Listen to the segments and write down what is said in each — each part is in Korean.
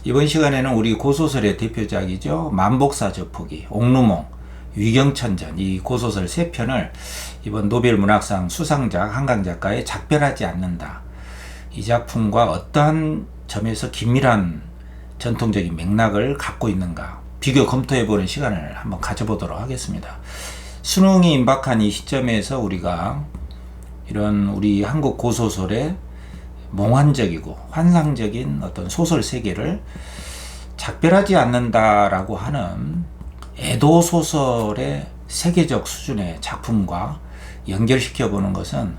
이번 시간에는 우리 고소설의 대표작이죠. 만복사 저포기, 옥루몽, 위경천전, 이 고소설 세 편을 이번 노벨 문학상 수상작 한강 작가의 작별하지 않는다, 이 작품과 어떠한 점에서 긴밀한 전통적인 맥락을 갖고 있는가 비교 검토해보는 시간을 한번 가져보도록 하겠습니다. 수능이 임박한 이 시점에서 우리가 이런 우리 한국 고소설의 몽환적이고 환상적인 어떤 소설 세계를 작별하지 않는다라고 하는 에도 소설의 세계적 수준의 작품과 연결시켜 보는 것은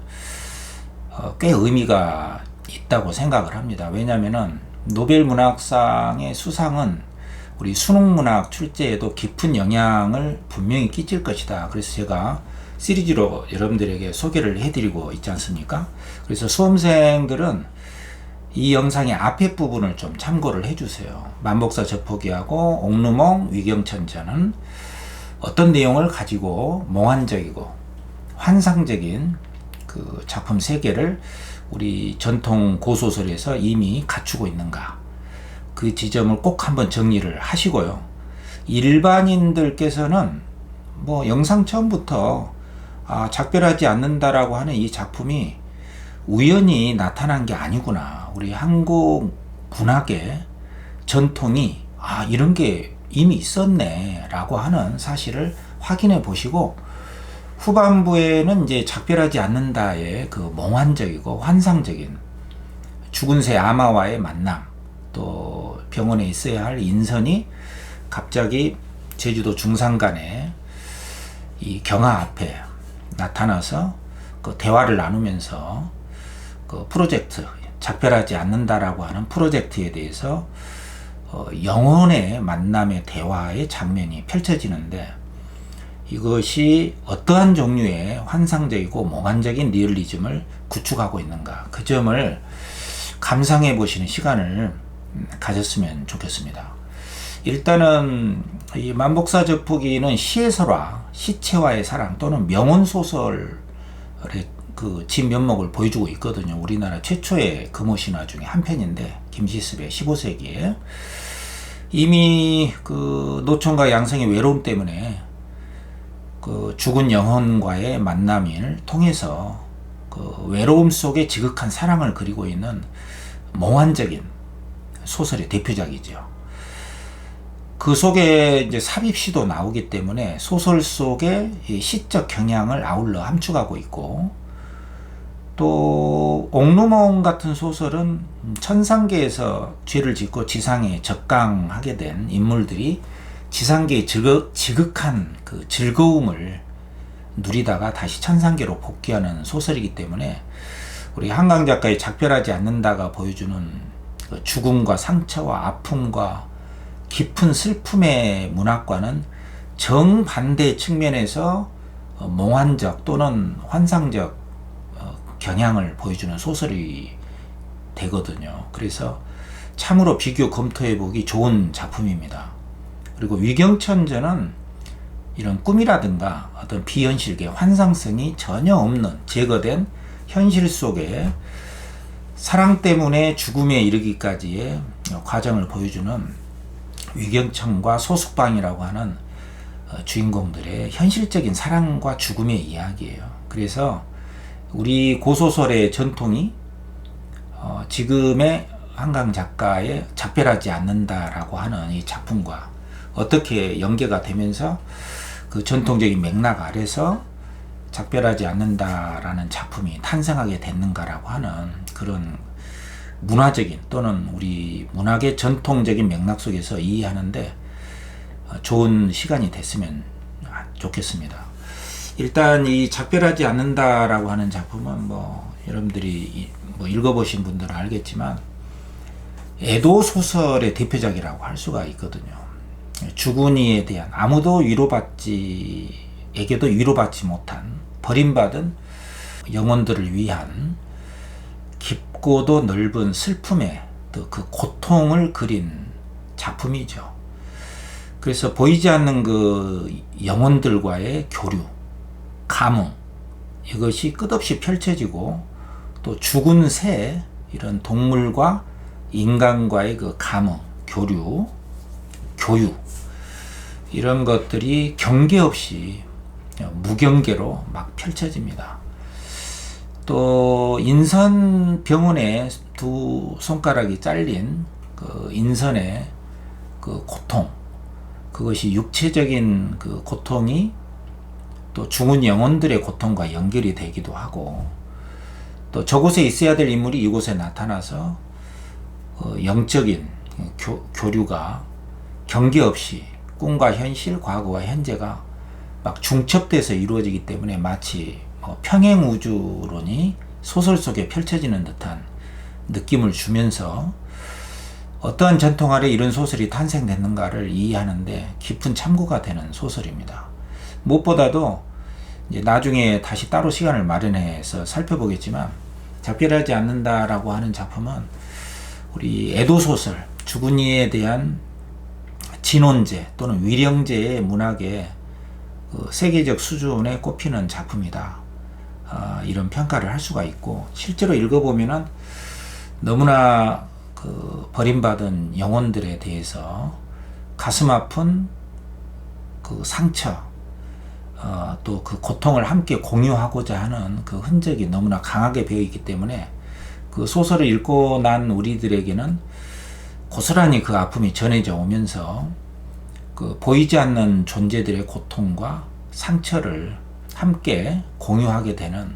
꽤 의미가 있다고 생각을 합니다. 왜냐하면 노벨 문학상의 수상은 우리 수능 문학 출제에도 깊은 영향을 분명히 끼칠 것이다. 그래서 제가 시리즈로 여러분들에게 소개를 해드리고 있지 않습니까? 그래서 수험생들은 이 영상의 앞에 부분을 좀 참고를 해주세요. 만복사 저포기하고 옥루몽, 위경천전은 어떤 내용을 가지고 몽환적이고 환상적인 그 작품 세계를 우리 전통 고소설에서 이미 갖추고 있는가, 그 지점을 꼭 한번 정리를 하시고요. 일반인들께서는 뭐 영상 처음부터 작별하지 않는다라고 하는 이 작품이 우연히 나타난 게 아니구나, 우리 한국 문학의 전통이 이런 게 이미 있었네 라고 하는 사실을 확인해 보시고, 후반부에는 이제 작별하지 않는다의 그 몽환적이고 환상적인 죽은 새 아마와의 만남, 또 병원에 있어야 할 인선이 갑자기 제주도 중산간에 이 경화 앞에 나타나서 그 대화를 나누면서 그 프로젝트, 작별하지 않는다라고 하는 프로젝트에 대해서 영혼의 만남의 대화의 장면이 펼쳐지는데, 이것이 어떠한 종류의 환상적이고 몽환적인 리얼리즘을 구축하고 있는가, 그 점을 감상해 보시는 시간을 가졌으면 좋겠습니다. 일단은 이 만복사 저포기는 시의 설화, 시체와의 사랑 또는 명언소설의 그 진면목을 보여주고 있거든요. 우리나라 최초의 금오신화 중에 한 편인데, 김시습의 15세기에 이미 그 노천과 양성의 외로움 때문에 그 죽은 영혼과의 만남을 통해서 그 외로움 속에 지극한 사랑을 그리고 있는 몽환적인 소설의 대표작이죠. 그 속에 이제 삽입시도 나오기 때문에 소설 속에 이 시적 경향을 아울러 함축하고 있고, 또 옥루몽 같은 소설은 천상계에서 죄를 짓고 지상에 적강하게 된 인물들이 지상계의 지극한 그 즐거움을 누리다가 다시 천상계로 복귀하는 소설이기 때문에 우리 한강 작가의 작별하지 않는다가 보여주는 그 죽음과 상처와 아픔과 깊은 슬픔의 문학과는 정반대 측면에서 몽환적 또는 환상적 경향을 보여주는 소설이 되거든요. 그래서 참으로 비교 검토해보기 좋은 작품입니다. 그리고 위경천전은 이런 꿈이라든가 어떤 비현실계, 환상성이 전혀 없는 제거된 현실 속에 사랑 때문에 죽음에 이르기까지의 과정을 보여주는 위경천과 소숙방이라고 하는 주인공들의 현실적인 사랑과 죽음의 이야기예요. 그래서 우리 고소설의 전통이 지금의 한강 작가의 작별하지 않는다라고 하는 이 작품과 어떻게 연계가 되면서 그 전통적인 맥락 아래서 작별하지 않는다라는 작품이 탄생하게 됐는가라고 하는 그런 문화적인 또는 우리 문학의 전통적인 맥락 속에서 이해하는데 좋은 시간이 됐으면 좋겠습니다. 일단 이 작별하지 않는다라고 하는 작품은 뭐 여러분들이 뭐 읽어보신 분들은 알겠지만 에도 소설의 대표작이라고 할 수가 있거든요. 죽은 이에 대한 에게도 위로받지 못한 버림받은 영혼들을 위한 깊고도 넓은 슬픔의 그 고통을 그린 작품이죠. 그래서 보이지 않는 그 영혼들과의 교류, 감흥, 이것이 끝없이 펼쳐지고, 또 죽은 새, 이런 동물과 인간과의 그 감흥, 교류, 교육 이런 것들이 경계 없이 무경계로 막 펼쳐집니다. 또 인선병원에 두 손가락이 잘린 그 인선의 그 고통, 그것이 육체적인 그 고통이 또 죽은 영혼들의 고통과 연결이 되기도 하고, 또 저곳에 있어야 될 인물이 이곳에 나타나서 영적인 교류가 경계 없이 꿈과 현실, 과거와 현재가 막 중첩돼서 이루어지기 때문에 마치 평행우주론이 소설 속에 펼쳐지는 듯한 느낌을 주면서 어떠한 전통 아래 이런 소설이 탄생됐는가를 이해하는데 깊은 참고가 되는 소설입니다. 무엇보다도 이제 나중에 다시 따로 시간을 마련해서 살펴보겠지만, 작별하지 않는다라고 하는 작품은 우리 에도 소설, 죽은 이에 대한 진혼제 또는 위령제의 문학의 세계적 수준에 꼽히는 작품이다. 이런 평가를 할 수가 있고, 실제로 읽어보면은 너무나 버림받은 영혼들에 대해서 가슴 아픈 그 상처, 또 그 고통을 함께 공유하고자 하는 그 흔적이 너무나 강하게 배어 있기 때문에 그 소설을 읽고 난 우리들에게는 고스란히 그 아픔이 전해져 오면서 그 보이지 않는 존재들의 고통과 상처를 함께 공유하게 되는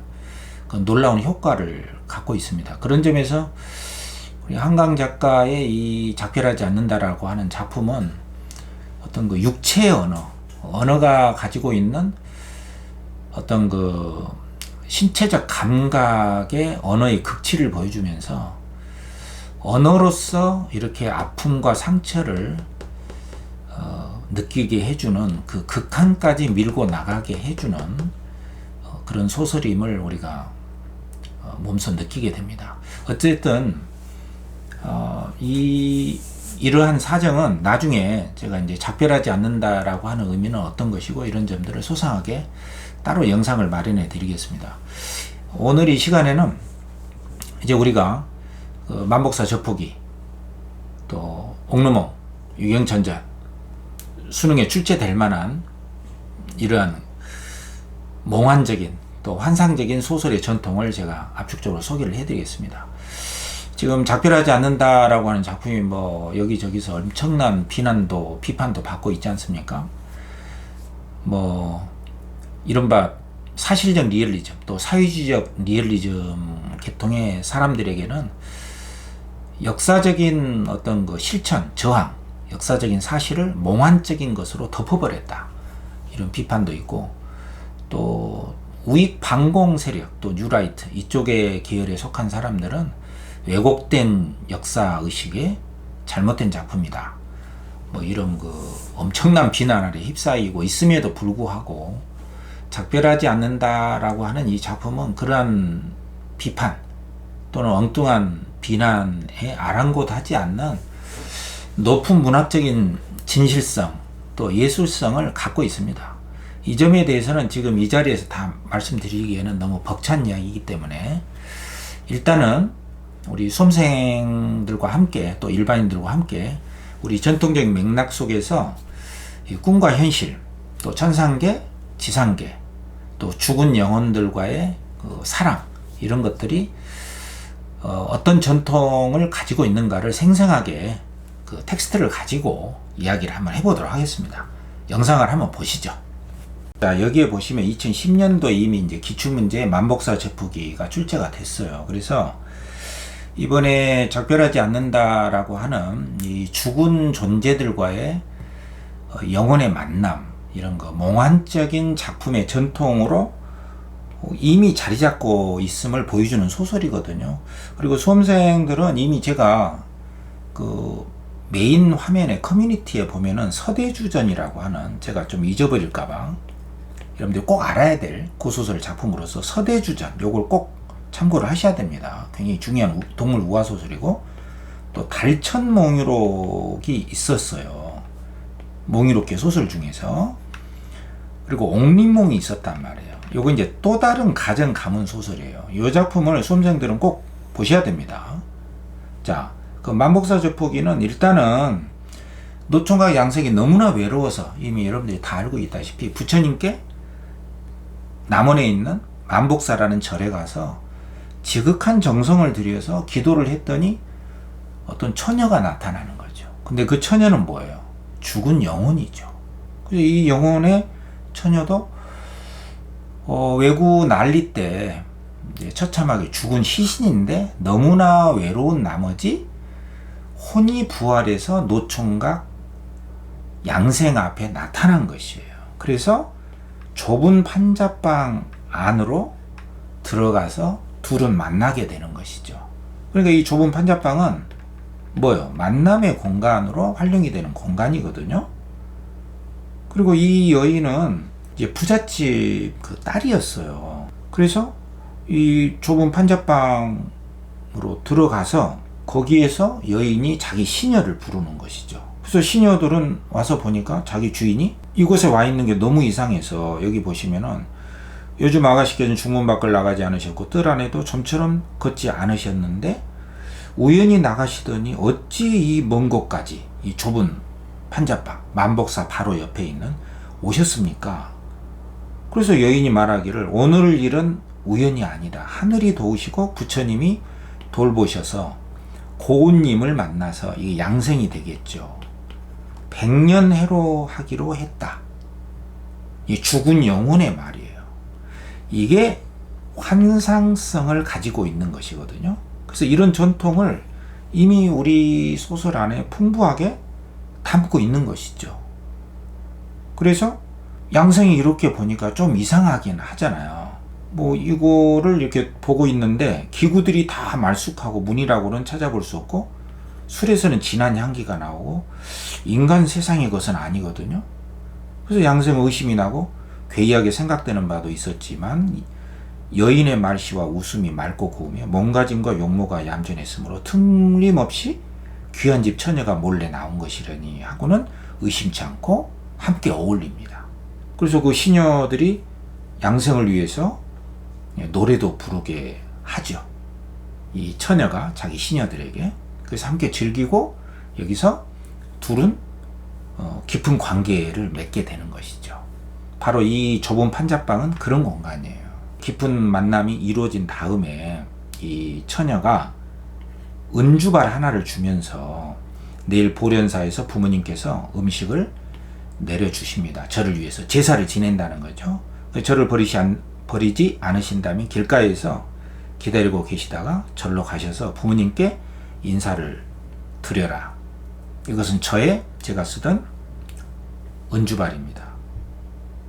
그 놀라운 효과를 갖고 있습니다. 그런 점에서 우리 한강 작가의 이 작별하지 않는다라고 하는 작품은 어떤 그 육체의 언어가 가지고 있는 어떤 그 신체적 감각의 언어의 극치를 보여주면서 언어로서 이렇게 아픔과 상처를 느끼게 해주는, 그 극한까지 밀고 나가게 해주는 그런 소설임을 우리가 몸소 느끼게 됩니다. 어쨌든 이러한 사정은 나중에 제가 이제 작별하지 않는다라고 하는 의미는 어떤 것이고 이런 점들을 소상하게 따로 영상을 마련해 드리겠습니다. 오늘 이 시간에는 이제 우리가 만복사 저포기, 또 옥루몽, 유경천전, 수능에 출제될 만한 이러한 몽환적인 또 환상적인 소설의 전통을 제가 압축적으로 소개를 해드리겠습니다. 지금 작별하지 않는다라고 하는 작품이 뭐 여기저기서 엄청난 비난도 비판도 받고 있지 않습니까? 뭐 이른바 사실적 리얼리즘 또 사회주의적 리얼리즘 계통의 사람들에게는 역사적인 어떤 그 실천, 저항, 역사적인 사실을 몽환적인 것으로 덮어버렸다, 이런 비판도 있고, 또 우익 반공 세력, 또 뉴라이트 이쪽의 계열에 속한 사람들은 왜곡된 역사 의식에 잘못된 작품이다, 뭐 이런 그 엄청난 비난 아래 휩싸이고 있음에도 불구하고 작별하지 않는다라고 하는 이 작품은 그러한 비판 또는 엉뚱한 비난에 아랑곳하지 않는 높은 문학적인 진실성 또 예술성을 갖고 있습니다. 이 점에 대해서는 지금 이 자리에서 다 말씀드리기에는 너무 벅찬 이야기이기 때문에 일단은 우리 수험생들과 함께 또 일반인들과 함께 우리 전통적인 맥락 속에서 이 꿈과 현실, 또 천상계, 지상계, 또 죽은 영혼들과의 그 사랑, 이런 것들이 어떤 전통을 가지고 있는가를 생생하게 그 텍스트를 가지고 이야기를 한번 해보도록 하겠습니다. 영상을 한번 보시죠. 자, 여기에 보시면 2010년도에 이미 이제 기출문제 만복사 저포기가 출제가 됐어요. 그래서 이번에 작별하지 않는다라고 하는 이 죽은 존재들과의 영혼의 만남, 이런 거 몽환적인 작품의 전통으로 이미 자리 잡고 있음을 보여주는 소설이거든요. 그리고 수험생들은 이미 제가 그 메인 화면에 커뮤니티에 보면은 서대주전이라고 하는, 제가 좀 잊어버릴까봐 여러분들 꼭 알아야 될 고소설 작품으로서 서대주전, 요걸 꼭 참고를 하셔야 됩니다. 굉장히 중요한 동물 우화 소설이고, 또 달천몽유록이 있었어요. 몽유록계 소설 중에서. 그리고 옥림몽이 있었단 말이에요. 요거 이제 또 다른 가정 가문 소설이에요. 이 작품을 수험생들은 꼭 보셔야 됩니다. 자, 그 만복사저포기는 일단은 노총각 양생이 너무나 외로워서 이미 여러분들이 다 알고 있다시피 부처님께 남원에 있는 만복사라는 절에 가서 지극한 정성을 들여서 기도를 했더니 어떤 처녀가 나타나는 거죠. 근데 그 처녀는 뭐예요? 죽은 영혼이죠. 그래서 이 영혼의 처녀도 외구 난리 때 이제 처참하게 죽은 시신인데 너무나 외로운 나머지 혼이 부활해서 노총각 양생 앞에 나타난 것이에요. 그래서 좁은 판자방 안으로 들어가서 둘은 만나게 되는 것이죠. 그러니까 이 좁은 판자방은 뭐요? 만남의 공간으로 활용이 되는 공간이거든요. 그리고 이 여인은 이제 부잣집 그 딸이었어요. 그래서 이 좁은 판자방으로 들어가서 거기에서 여인이 자기 시녀를 부르는 것이죠. 그래서 시녀들은 와서 보니까 자기 주인이 이곳에 와 있는 게 너무 이상해서, 여기 보시면은 요즘 아가씨께서는 중문 밖을 나가지 않으셨고 뜰 안에도 좀처럼 걷지 않으셨는데 우연히 나가시더니 어찌 이 먼 곳까지 이 좁은 판자방 만복사 바로 옆에 있는 오셨습니까? 그래서 여인이 말하기를 오늘 일은 우연이 아니라 하늘이 도우시고 부처님이 돌보셔서 고운님을 만나서 이 양생이 되겠죠. 100년 해로 하기로 했다. 이 죽은 영혼의 말이에요. 이게 환상성을 가지고 있는 것이거든요. 그래서 이런 전통을 이미 우리 소설 안에 풍부하게 담고 있는 것이죠. 그래서 양생이 이렇게 보니까 좀 이상하긴 하잖아요. 뭐 이거를 이렇게 보고 있는데 기구들이 다 말쑥하고 문이라고는 찾아볼 수 없고 술에서는 진한 향기가 나오고 인간 세상의 것은 아니거든요. 그래서 양생은 의심이 나고 괴이하게 생각되는 바도 있었지만 여인의 말씨와 웃음이 맑고 고우며 몸가짐과 용모가 얌전했으므로 틀림없이 귀한 집 처녀가 몰래 나온 것이려니 하고는 의심치 않고 함께 어울립니다. 그래서 그 시녀들이 양생을 위해서 노래도 부르게 하죠. 이 처녀가 자기 시녀들에게. 그래서 함께 즐기고 여기서 둘은 깊은 관계를 맺게 되는 것이죠. 바로 이 좁은 판자방은 그런 공간이에요. 깊은 만남이 이루어진 다음에 이 처녀가 은주발 하나를 주면서 내일 보련사에서 부모님께서 음식을 내려주십니다. 저를 위해서 제사를 지낸다는 거죠. 저를 버리지 않으신다면 길가에서 기다리고 계시다가 절로 가셔서 부모님께 인사를 드려라. 이것은 제가 쓰던 은주발입니다.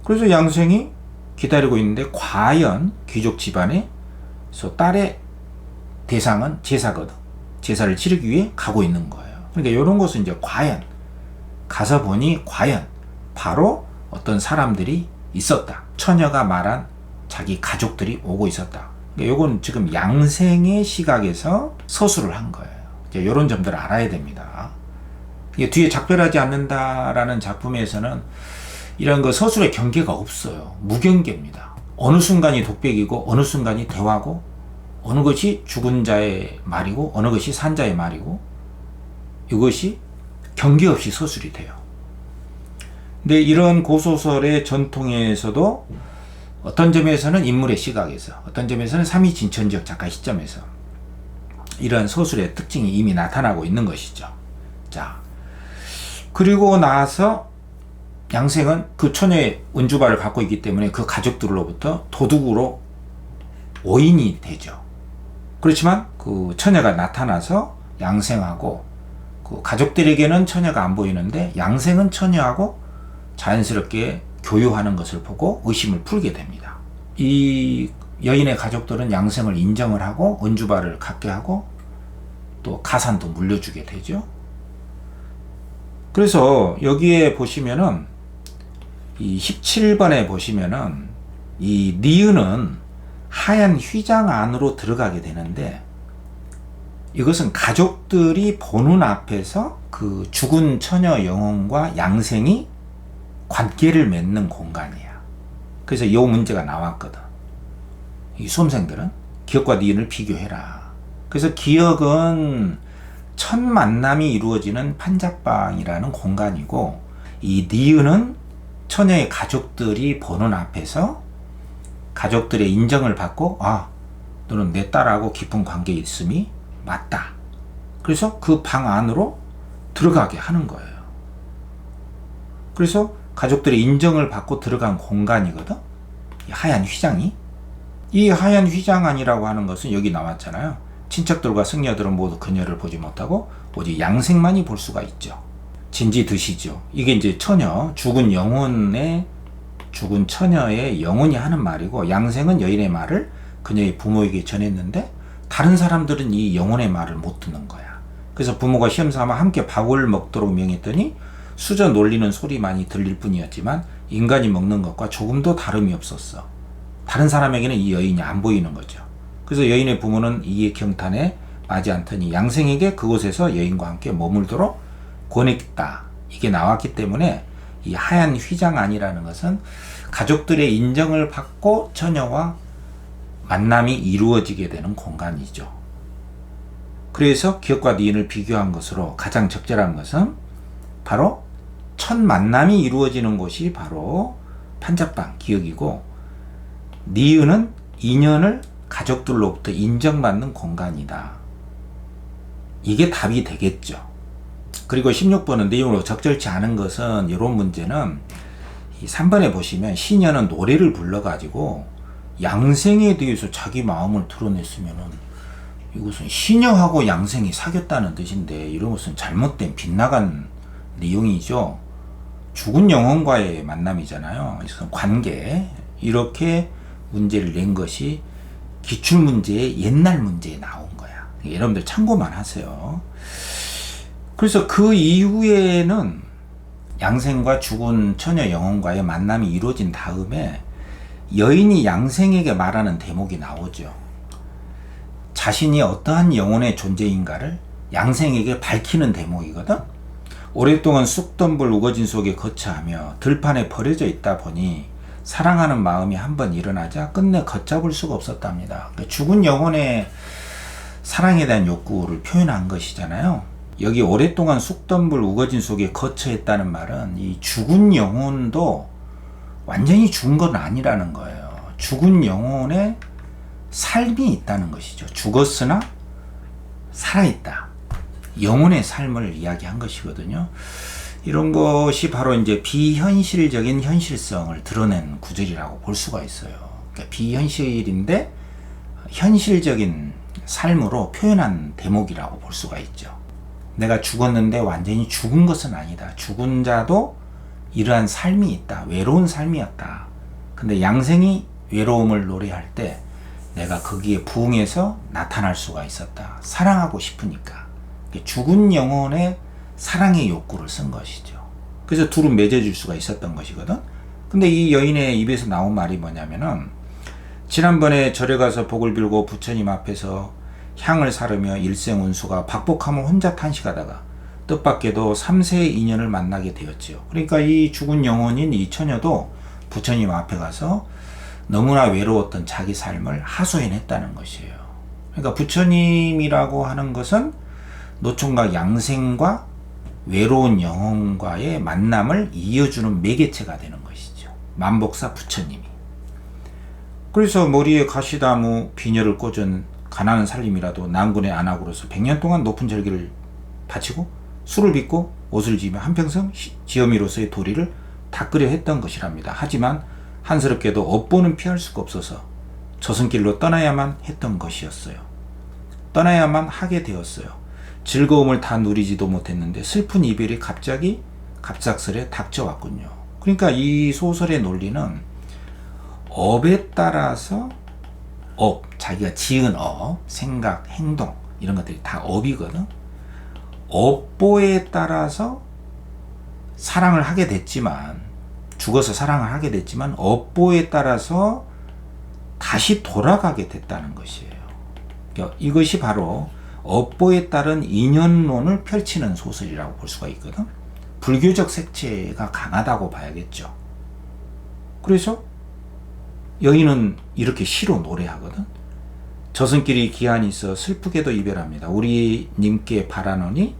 그래서 양생이 기다리고 있는데 과연 귀족 집안에서 딸의 대상은 제사거든. 제사를 치르기 위해 가고 있는 거예요. 그러니까 이런 것은 이제 과연 가서 보니 과연 바로 어떤 사람들이 있었다. 처녀가 말한 자기 가족들이 오고 있었다. 그러니까 이건 지금 양생의 시각에서 서술을 한 거예요. 이제 이런 점들을 알아야 됩니다. 이게 뒤에 작별하지 않는다라는 작품에서는 이런 거 서술의 경계가 없어요. 무경계입니다. 어느 순간이 독백이고 어느 순간이 대화고 어느 것이 죽은 자의 말이고 어느 것이 산 자의 말이고 이것이 경계 없이 서술이 돼요. 근데 이런 고소설의 전통에서도 어떤 점에서는 인물의 시각에서 어떤 점에서는 삼위진천지역 작가 시점에서 이런 서술의 특징이 이미 나타나고 있는 것이죠. 자, 그리고 나서 양생은 그 처녀의 은주발을 갖고 있기 때문에 그 가족들로부터 도둑으로 오인이 되죠. 그렇지만 그 처녀가 나타나서 양생하고 그 가족들에게는 처녀가 안 보이는데 양생은 처녀하고 자연스럽게 교유하는 것을 보고 의심을 풀게 됩니다. 이 여인의 가족들은 양생을 인정을 하고 은주발을 갖게 하고 또 가산도 물려주게 되죠. 그래서 여기에 보시면은 이 17번에 보시면은 이 니은은 하얀 휘장 안으로 들어가게 되는데 이것은 가족들이 보는 앞에서 그 죽은 처녀 영혼과 양생이 관계를 맺는 공간이야. 그래서 이 문제가 나왔거든. 이 수험생들은 기억과 니은을 비교해라. 그래서 기억은 첫 만남이 이루어지는 판자방이라는 공간이고, 이 니은은 처녀의 가족들이 보는 앞에서 가족들의 인정을 받고, 아, 너는 내 딸하고 깊은 관계에 있음이 맞다. 그래서 그 방 안으로 들어가게 하는 거예요. 그래서 가족들의 인정을 받고 들어간 공간이거든. 이 하얀 휘장이. 이 하얀 휘장 안이라고 하는 것은 여기 나왔잖아요. 친척들과 승려들은 모두 그녀를 보지 못하고 오직 양생만이 볼 수가 있죠. 진지 드시죠. 이게 이제 처녀, 죽은 처녀의 영혼이 하는 말이고, 양생은 여인의 말을 그녀의 부모에게 전했는데 다른 사람들은 이 영혼의 말을 못 듣는 거야. 그래서 부모가 시험 삼아 함께 밥을 먹도록 명했더니 수저 놀리는 소리만이 들릴 뿐이었지만 인간이 먹는 것과 조금도 다름이 없었어. 다른 사람에게는 이 여인이 안 보이는 거죠. 그래서 여인의 부모는 이에 경탄에 맞지 않더니 양생에게 그곳에서 여인과 함께 머물도록 권했다. 이게 나왔기 때문에 이 하얀 휘장 안이라는 것은 가족들의 인정을 받고 처녀와 만남이 이루어지게 되는 공간이죠. 그래서 기역과 니은을 비교한 것으로 가장 적절한 것은 바로 첫 만남이 이루어지는 곳이 바로 판자방, 기역이고, 니은은 인연을 가족들로부터 인정받는 공간이다. 이게 답이 되겠죠. 그리고 16번은 내용으로 적절치 않은 것은, 이런 문제는 이 3번에 보시면 시녀는 노래를 불러가지고 양생에 대해서 자기 마음을 드러냈으면은 이것은 시녀하고 양생이 사귀었다는 뜻인데, 이런 것은 잘못된 빗나간 내용이죠. 죽은 영혼과의 만남이잖아요. 그래서 관계, 이렇게 문제를 낸 것이 기출문제의 옛날 문제에 나온 거야. 여러분들 참고만 하세요. 그래서 그 이후에는 양생과 죽은 처녀 영혼과의 만남이 이루어진 다음에 여인이 양생에게 말하는 대목이 나오죠. 자신이 어떠한 영혼의 존재인가를 양생에게 밝히는 대목이거든. 오랫동안 쑥덤불 우거진 속에 거처하며 들판에 버려져 있다 보니 사랑하는 마음이 한번 일어나자 끝내 걷잡을 수가 없었답니다. 그러니까 죽은 영혼의 사랑에 대한 욕구를 표현한 것이잖아요. 여기 오랫동안 쑥덤불 우거진 속에 거처했다는 말은 이 죽은 영혼도 완전히 죽은 건 아니라는 거예요. 죽은 영혼에 삶이 있다는 것이죠. 죽었으나 살아있다. 영혼의 삶을 이야기한 것이거든요. 이런 것이 바로 이제 비현실적인 현실성을 드러낸 구절이라고 볼 수가 있어요. 그러니까 비현실인데 현실적인 삶으로 표현한 대목이라고 볼 수가 있죠. 내가 죽었는데 완전히 죽은 것은 아니다. 죽은 자도 이러한 삶이 있다. 외로운 삶이었다. 근데 양생이 외로움을 노래할 때 내가 거기에 부응해서 나타날 수가 있었다. 사랑하고 싶으니까. 죽은 영혼의 사랑의 욕구를 쓴 것이죠. 그래서 둘은 맺어질 수가 있었던 것이거든. 근데 이 여인의 입에서 나온 말이 뭐냐면은, 지난번에 절에 가서 복을 빌고 부처님 앞에서 향을 사르며 일생운수가 박복하면 혼자 탄식하다가 뜻밖에도 3세의 인연을 만나게 되었지요. 그러니까 이 죽은 영혼인 이 처녀도 부처님 앞에 가서 너무나 외로웠던 자기 삶을 하소연했다는 것이에요. 그러니까 부처님이라고 하는 것은 노총각 양생과 외로운 영혼과의 만남을 이어주는 매개체가 되는 것이죠. 만복사 부처님이. 그래서 머리에 가시나무 비녀를 꽂은 가난한 살림이라도 난군의 안악으로서 100년 동안 높은 절기를 바치고 술을 빚고 옷을 지으며 한평생 지엄이로서의 도리를 닦으려 했던 것이랍니다. 하지만 한스럽게도 업보는 피할 수가 없어서 저승길로 떠나야만 했던 것이었어요. 떠나야만 하게 되었어요. 즐거움을 다 누리지도 못했는데 슬픈 이별이 갑자기 갑작스레 닥쳐왔군요. 그러니까 이 소설의 논리는 업에 따라서 자기가 지은 생각, 행동 이런 것들이 다 업이거든. 업보에 따라서 사랑을 하게 됐지만, 죽어서 사랑을 하게 됐지만 업보에 따라서 다시 돌아가게 됐다는 것이에요. 그러니까 이것이 바로 업보에 따른 인연론을 펼치는 소설이라고 볼 수가 있거든. 불교적 색채가 강하다고 봐야겠죠. 그래서 여인은 이렇게 시로 노래하거든. 저승길이 기한이 있어 슬프게도 이별합니다. 우리 님께 바라노니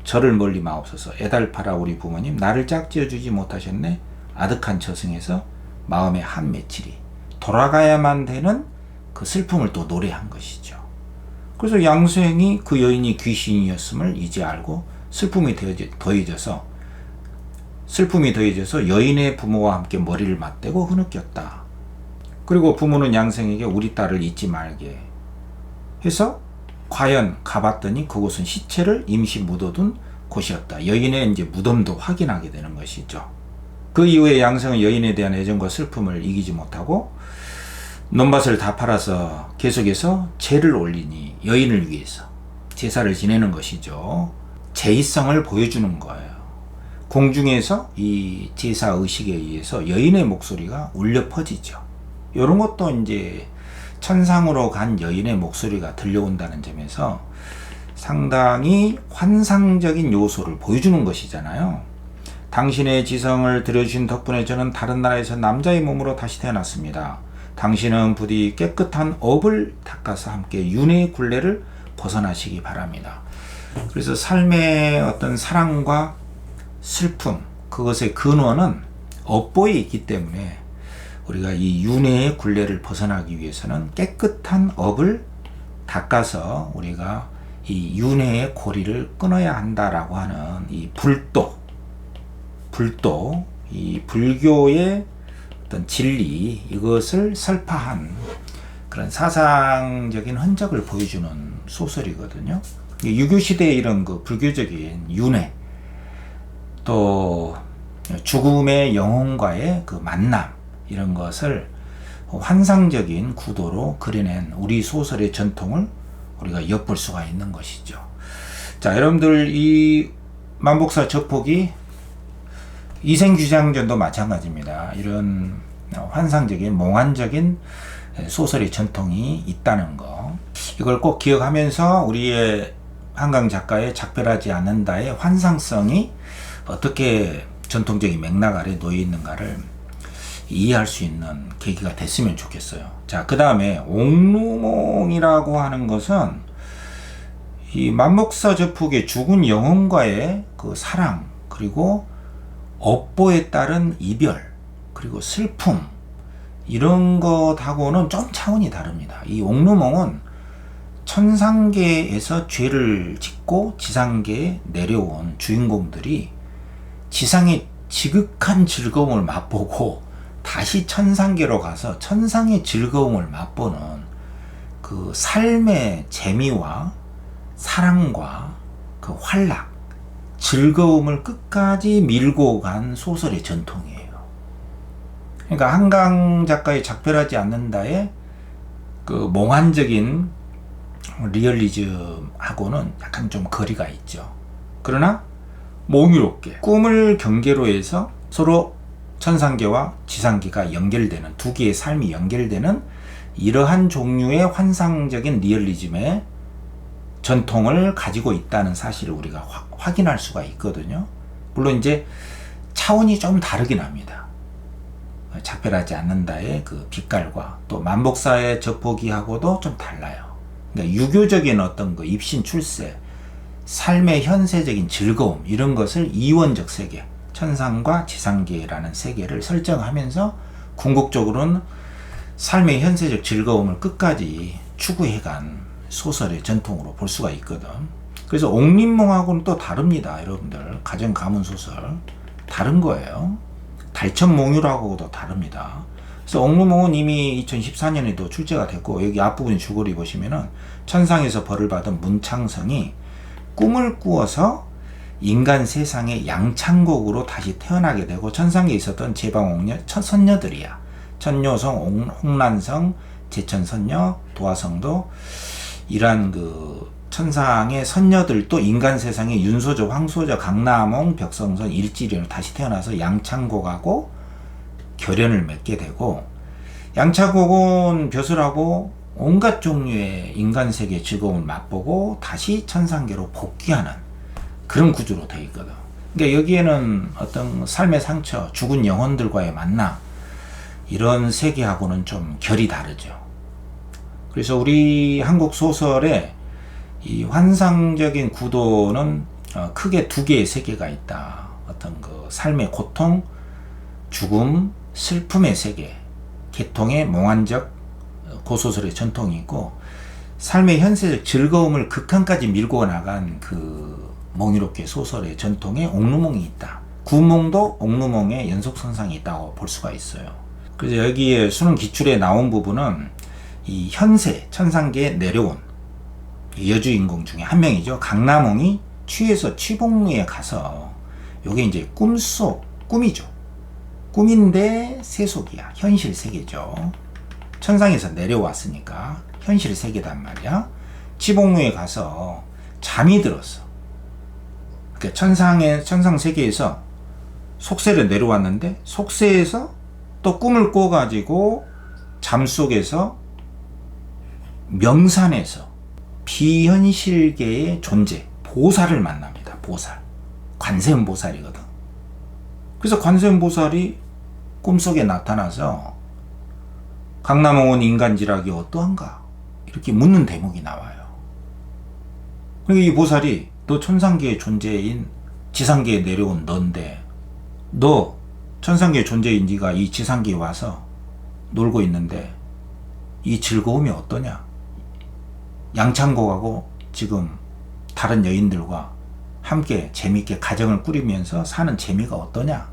저를 멀리 마옵소서. 애달파라 우리 부모님 나를 짝지어주지 못하셨네. 아득한 저승에서 마음의 한 맺히리. 돌아가야만 되는 그 슬픔을 또 노래한 것이죠. 그래서 양수행이 그 여인이 귀신이었음을 이제 알고 슬픔이 더해져서 여인의 부모와 함께 머리를 맞대고 흐느꼈다. 그리고 부모는 양생에게 우리 딸을 잊지 말게 해서 과연 가봤더니 그곳은 시체를 임시 묻어둔 곳이었다. 여인의 이제 무덤도 확인하게 되는 것이죠. 그 이후에 양생은 여인에 대한 애정과 슬픔을 이기지 못하고 논밭을 다 팔아서 계속해서 제를 올리니 여인을 위해서 제사를 지내는 것이죠. 제의성을 보여주는 거예요. 공중에서 이 제사 의식에 의해서 여인의 목소리가 울려 퍼지죠. 이런 것도 이제 천상으로 간 여인의 목소리가 들려온다는 점에서 상당히 환상적인 요소를 보여주는 것이잖아요. 당신의 지성을 들여주신 덕분에 저는 다른 나라에서 남자의 몸으로 다시 태어났습니다. 당신은 부디 깨끗한 업을 닦아서 함께 윤회의 굴레를 벗어나시기 바랍니다. 그래서 삶의 어떤 사랑과 슬픔, 그것의 근원은 업보에 있기 때문에 우리가 이 윤회의 굴레를 벗어나기 위해서는 깨끗한 업을 닦아서 우리가 이 윤회의 고리를 끊어야 한다라고 하는 이 불도, 이 불교의 어떤 진리, 이것을 설파한 그런 사상적인 흔적을 보여주는 소설이거든요. 유교시대의 이런 그 불교적인 윤회, 또 죽음의 영혼과의 그 만남, 이런 것을 환상적인 구도로 그려낸 우리 소설의 전통을 우리가 엿볼 수가 있는 것이죠. 자, 여러분들 이 만복사 저폭이 이생규장전도 마찬가지입니다. 이런 환상적인 몽환적인 소설의 전통이 있다는 거, 이걸 꼭 기억하면서 우리의 한강 작가의 작별하지 않는다의 환상성이 어떻게 전통적인 맥락 아래 놓여 있는가를 이해할 수 있는 계기가 됐으면 좋겠어요. 자, 그 다음에 옥루몽이라고 하는 것은 이 만목사 저폭의 죽은 영혼과의 그 사랑, 그리고 업보에 따른 이별, 그리고 슬픔, 이런 것하고는 좀 차원이 다릅니다. 이 옥루몽은 천상계에서 죄를 짓고 지상계에 내려온 주인공들이 지상의 지극한 즐거움을 맛보고 다시 천상계로 가서 천상의 즐거움을 맛보는 그 삶의 재미와 사랑과 그 활락, 즐거움을 끝까지 밀고 간 소설의 전통이에요. 그러니까 한강 작가의 작별하지 않는다의 그 몽환적인 리얼리즘하고는 약간 좀 거리가 있죠. 그러나 몽유롭게 꿈을 경계로 해서 서로 천상계와 지상계가 연결되는, 두 개의 삶이 연결되는 이러한 종류의 환상적인 리얼리즘의 전통을 가지고 있다는 사실을 우리가 확인할 수가 있거든요. 물론 이제 차원이 좀 다르긴 합니다. 작별하지 않는다의 그 빛깔과 또 만복사의 저포기하고도 좀 달라요. 그러니까 유교적인 어떤 그 입신 출세, 삶의 현세적인 즐거움, 이런 것을 이원적 세계, 천상과 지상계라는 세계를 설정하면서 궁극적으로는 삶의 현세적 즐거움을 끝까지 추구해간 소설의 전통으로 볼 수가 있거든. 그래서 옥림몽하고는 또 다릅니다. 여러분들, 가정 가문 소설 다른 거예요. 달천몽유라고도 다릅니다. 그래서 옥루몽은 이미 2014년에도 출제가 됐고, 여기 앞부분 줄거리 보시면은 천상에서 벌을 받은 문창성이 꿈을 꾸어서 인간 세상의 양창곡으로 다시 태어나게 되고, 천상에 있었던 제방옥녀 선녀들이야. 천요성, 홍란성, 제천선녀, 도화성도 이러한 그 천상의 선녀들도 인간 세상의 윤소저, 황소저, 강남홍, 벽성선, 일지련으로 다시 태어나서 양창곡하고 결연을 맺게 되고, 양창곡은 벼슬하고 온갖 종류의 인간 세계의 즐거움을 맛보고 다시 천상계로 복귀하는 그런 구조로 되어 있거든. 그러니까 여기에는 어떤 삶의 상처, 죽은 영혼들과의 만남, 이런 세계하고는 좀 결이 다르죠. 그래서 우리 한국 소설의 이 환상적인 구도는 크게 두 개의 세계가 있다. 어떤 그 삶의 고통, 죽음, 슬픔의 세계, 개통의 몽환적 고소설의 전통이 있고, 삶의 현세적 즐거움을 극한까지 밀고 나간 그 몽유롭게 소설의 전통에 옥루몽이 있다. 구몽도 옥루몽의 연속선상이 있다고 볼 수가 있어요. 그래서 여기에 수능 기출에 나온 부분은 이 현세 천상계에 내려온 여주인공 중에 한 명이죠. 강남홍이 취해서 취복루에 가서, 요게 이제 꿈이죠. 꿈인데 세속이야. 현실 세계죠. 천상에서 내려왔으니까 현실 세계단 말이야. 취복루에 가서 잠이 들었어. 그러니까 천상 세계에서 속세를 내려왔는데, 속세에서 또 꿈을 꿔가지고 잠속에서 명산에서 비현실계의 존재 보살을 만납니다. 보살, 관세음보살이거든. 그래서 관세음보살이 꿈속에 나타나서 강남홍은 인간지락이 어떠한가 이렇게 묻는 대목이 나와요. 그리고 이 보살이 너 천상계의 존재인 지상계에 내려온 넌데, 너 천상계의 존재인 네가 이 지상계에 와서 놀고 있는데 이 즐거움이 어떠냐? 양창곡하고 지금 다른 여인들과 함께 재미있게 가정을 꾸리면서 사는 재미가 어떠냐?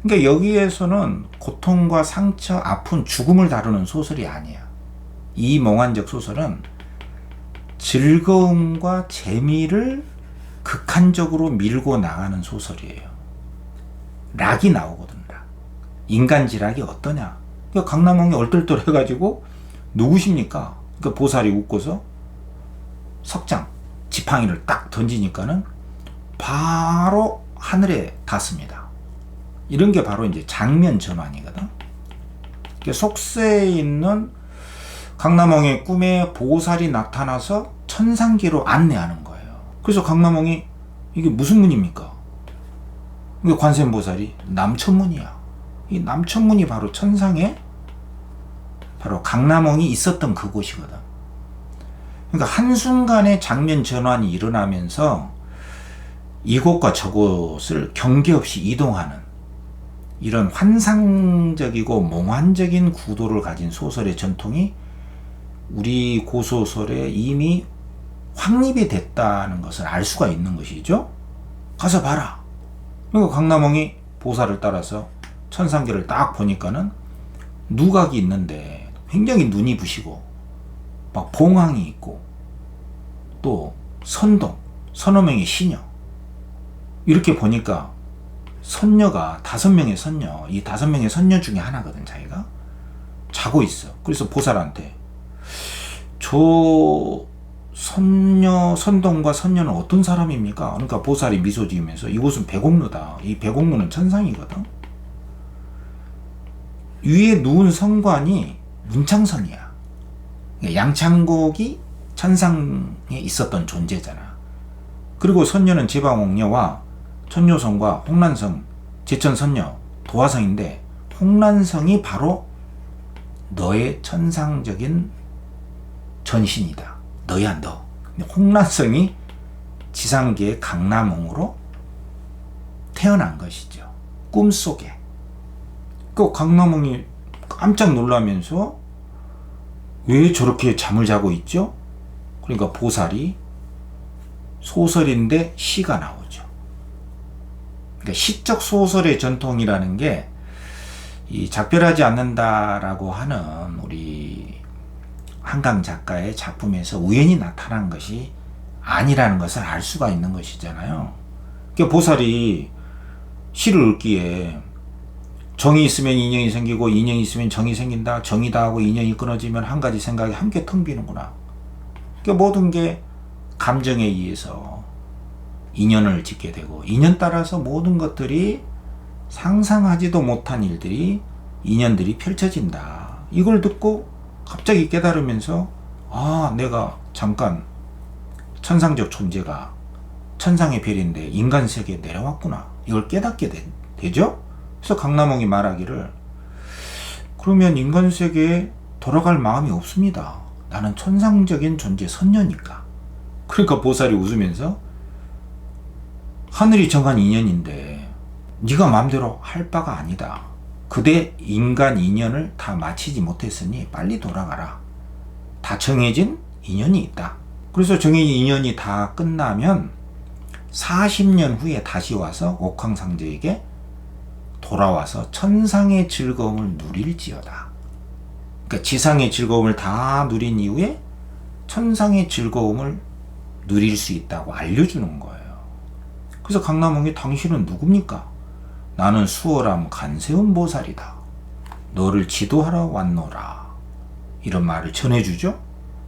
그러니까 여기에서는 고통과 상처, 아픈, 죽음을 다루는 소설이 아니야. 이 몽환적 소설은 즐거움과 재미를 극한적으로 밀고 나가는 소설이에요. 락이 나오거든. 락. 인간지락이 어떠냐? 그러니까 강남홍이 얼떨떨해가지고 누구십니까? 그러니까 보살이 웃고서 석장, 지팡이를 딱 던지니까는 바로 하늘에 닿습니다. 이런 게 바로 이제 장면 전환이거든. 그러니까 속세에 있는 강남홍의 꿈에 보살이 나타나서 천상계로 안내하는 거예요. 그래서 강남홍이 이게 무슨 문입니까? 이게 관세음보살이 남천문이야. 이 남천문이 바로 천상에 바로 강남홍이 있었던 그곳이거든. 그러니까 한순간에 장면 전환이 일어나면서 이곳과 저곳을 경계 없이 이동하는 이런 환상적이고 몽환적인 구도를 가진 소설의 전통이 우리 고소설에 이미 확립이 됐다는 것을 알 수가 있는 것이죠. 가서 봐라. 그리고 강남홍이 보살을 따라서 천상계를 딱 보니까는 누각이 있는데 굉장히 눈이 부시고 막 봉황이 있고 또 선동, 서너 명의 시녀, 이렇게 보니까 선녀가 5명의 선녀, 이 5명의 선녀 중에 하나거든. 자기가 자고 있어. 그래서 보살한테 저 선동과 선녀는 어떤 사람입니까? 그러니까 보살이 미소 지으면서 이곳은 백옥루다. 이 백옥루는 천상이거든. 위에 누운 성관이 문창선이야. 양창곡이 천상에 있었던 존재잖아. 그리고 선녀는 제방옥녀와 천요성과 홍란성, 제천선녀, 도화성인데, 홍란성이 바로 너의 천상적인 전신이다. 너야 너. 홍란성이 지상계의 강남홍으로 태어난 것이죠. 꿈속에. 그 강남홍이 깜짝 놀라면서 왜 저렇게 잠을 자고 있죠? 그러니까 보살이 소설인데 시가 나오죠. 그러니까 시적 소설의 전통이라는 게 이 작별하지 않는다라고 하는 우리 한강 작가의 작품에서 우연히 나타난 것이 아니라는 것을 알 수가 있는 것이잖아요. 그러니까 보살이 시를 읽기에 정이 있으면 인연이 생기고 인연이 있으면 정이 생긴다. 정이다 하고 인연이 끊어지면 한 가지 생각이 함께 텅 비는구나. 그러니까 모든 게 감정에 의해서 인연을 짓게 되고, 인연 따라서 모든 것들이 상상하지도 못한 일들이, 인연들이 펼쳐진다. 이걸 듣고 갑자기 깨달으면서, 아, 내가 잠깐 천상적 존재가 천상의 별인데 인간 세계에 내려왔구나. 이걸 깨닫게 되죠? 그래서 강남홍이 말하기를, 그러면 인간 세계에 돌아갈 마음이 없습니다. 나는 천상적인 존재 선녀니까. 그러니까 보살이 웃으면서 하늘이 정한 인연인데 네가 마음대로 할 바가 아니다. 그대 인간 인연을 다 마치지 못했으니 빨리 돌아가라. 다 정해진 인연이 있다. 그래서 정해진 인연이 다 끝나면 40년 후에 다시 와서 옥황상제에게 돌아와서 천상의 즐거움을 누릴지어다. 그러니까 지상의 즐거움을 다 누린 이후에 천상의 즐거움을 누릴 수 있다고 알려주는 거예요. 그래서 강남홍이 당신은 누굽니까? 나는 수월함 간세음 보살이다. 너를 지도하러 왔노라. 이런 말을 전해주죠.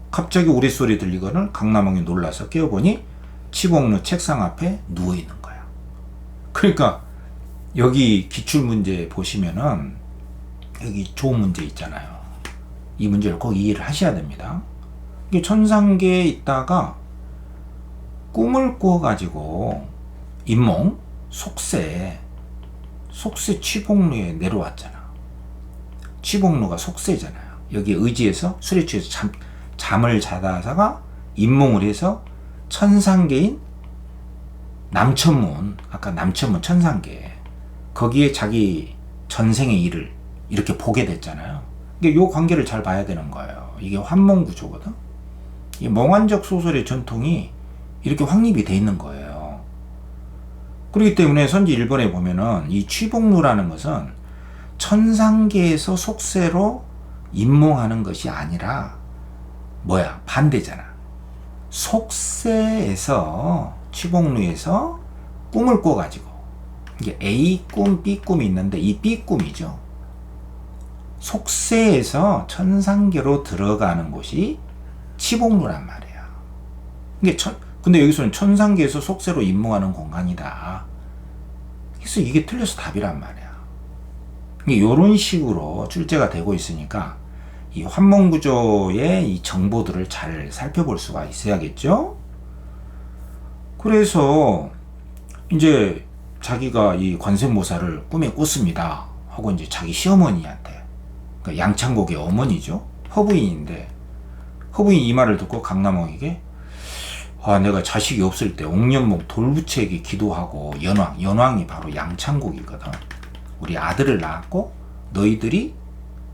갑자기 우레소리 들리거늘 강남홍이 놀라서 깨어보니 치복루 책상 앞에 누워있는 거야. 그러니까 여기 기출문제 보시면은 여기 좋은 문제 있잖아요. 이 문제를 꼭 이해를 하셔야 됩니다. 이게 천상계에 있다가 꿈을 꿔가지고 인몽, 속세 취복루에 내려왔잖아. 취복루가 속세잖아요. 여기 의지에서 술에 취해서 잠을 자다가 인몽을 해서 천상계인 남천문, 아까 남천문 천상계, 거기에 자기 전생의 일을 이렇게 보게 됐잖아요. 이게 요 관계를 잘 봐야 되는 거예요. 이게 환몽구조거든. 이 몽환적 소설의 전통이 이렇게 확립이 돼 있는 거예요. 그렇기 때문에 선지 1번에 보면은 이 취복루라는 것은 천상계에서 속세로 임몽하는 것이 아니라 반대잖아. 속세에서 취복루에서 꿈을 꿔가지고 이게 A 꿈, B 꿈이 있는데 이 B 꿈이죠. 속세에서 천상계로 들어가는 곳이 취복루란 말이야. 근데 여기서는 천상계에서 속세로 임몽하는 공간이다. 그래서 이게 틀려서 답이란 말이야. 이런 식으로 출제가 되고 있으니까 이 환몽구조의 이 정보들을 잘 살펴볼 수가 있어야겠죠. 그래서 이제 자기가 이 관세음보살을 꿈에 꿨습니다 하고 이제 자기 시어머니한테, 그러니까 양창곡의 어머니죠, 허부인인데, 허부인 이 말을 듣고 강남홍에게 내가 자식이 없을 때 옥년봉 돌부처에게 기도하고 연왕이 바로 양창곡이거든. 우리 아들을 낳았고 너희들이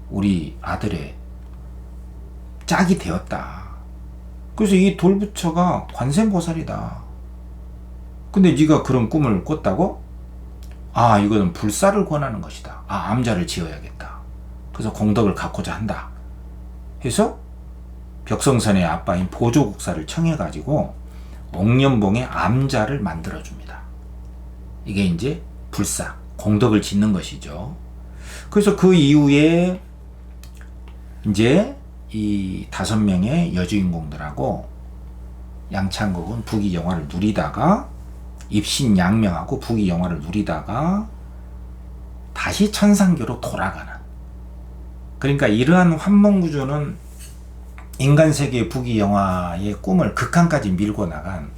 우리 아들의 짝이 되었다. 그래서 이 돌부처가 관세음보살이다. 근데 네가 그런 꿈을 꿨다고? 이거는 불사를 권하는 것이다. 암자를 지어야겠다. 그래서 공덕을 갖고자 한다. 해서 벽성선의 아빠인 보조국사를 청해가지고 옥년봉의 암자를 만들어줍니다. 이게 이제 불사, 공덕을 짓는 것이죠. 그래서 그 이후에 이제 이 5명의 여주인공들하고 양창곡은 부귀영화를 누리다가 입신양명하고 부귀영화를 누리다가 다시 천상계로 돌아가는, 그러니까 이러한 환몽구조는 인간세계의 부귀영화의 꿈을 극한까지 밀고 나간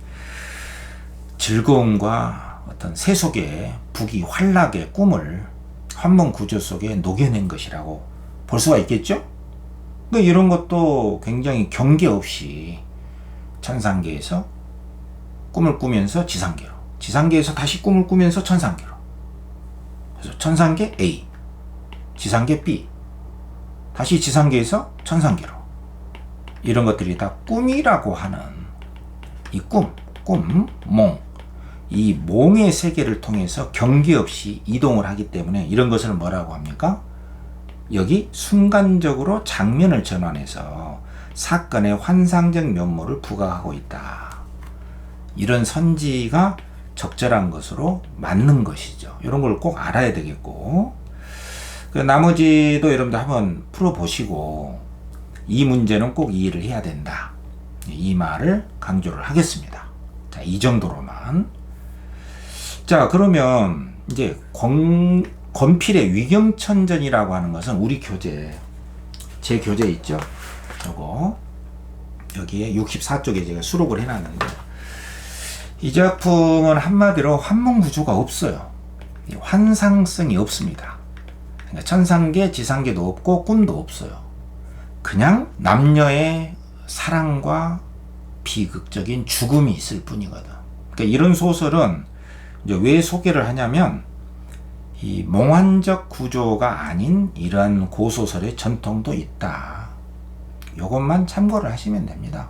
즐거움과 어떤 세속의 부귀 활락의 꿈을 환몽구조 속에 녹여낸 것이라고 볼 수가 있겠죠. 그러니까 이런 것도 굉장히 경계 없이 천상계에서 꿈을 꾸면서 지상계로, 지상계에서 다시 꿈을 꾸면서 천상계로, 그래서 천상계 A, 지상계 B, 다시 지상계에서 천상계로, 이런 것들이 다 꿈이라고 하는 이 몽, 이 몽의 세계를 통해서 경계 없이 이동을 하기 때문에 이런 것을 뭐라고 합니까? 여기 순간적으로 장면을 전환해서 사건의 환상적 면모를 부각하고 있다. 이런 선지가 적절한 것으로 맞는 것이죠. 이런 걸 꼭 알아야 되겠고, 나머지도 여러분들 한번 풀어보시고 이 문제는 꼭 이해를 해야 된다. 이 말을 강조를 하겠습니다. 자, 이 정도로만. 자, 그러면 이제 권필의 위경천전이라고 하는 것은 우리 교재, 제 교재 있죠? 요거 여기에 64쪽에 제가 수록을 해놨는데, 이 작품은 한마디로 환몽구조가 없어요. 환상성이 없습니다. 그러니까 천상계, 지상계도 없고 꿈도 없어요. 그냥 남녀의 사랑과 비극적인 죽음이 있을 뿐이거든. 그러니까 이런 소설은 이제 왜 소개를 하냐면 이 몽환적 구조가 아닌 이러한 고소설의 전통도 있다. 이것만 참고를 하시면 됩니다.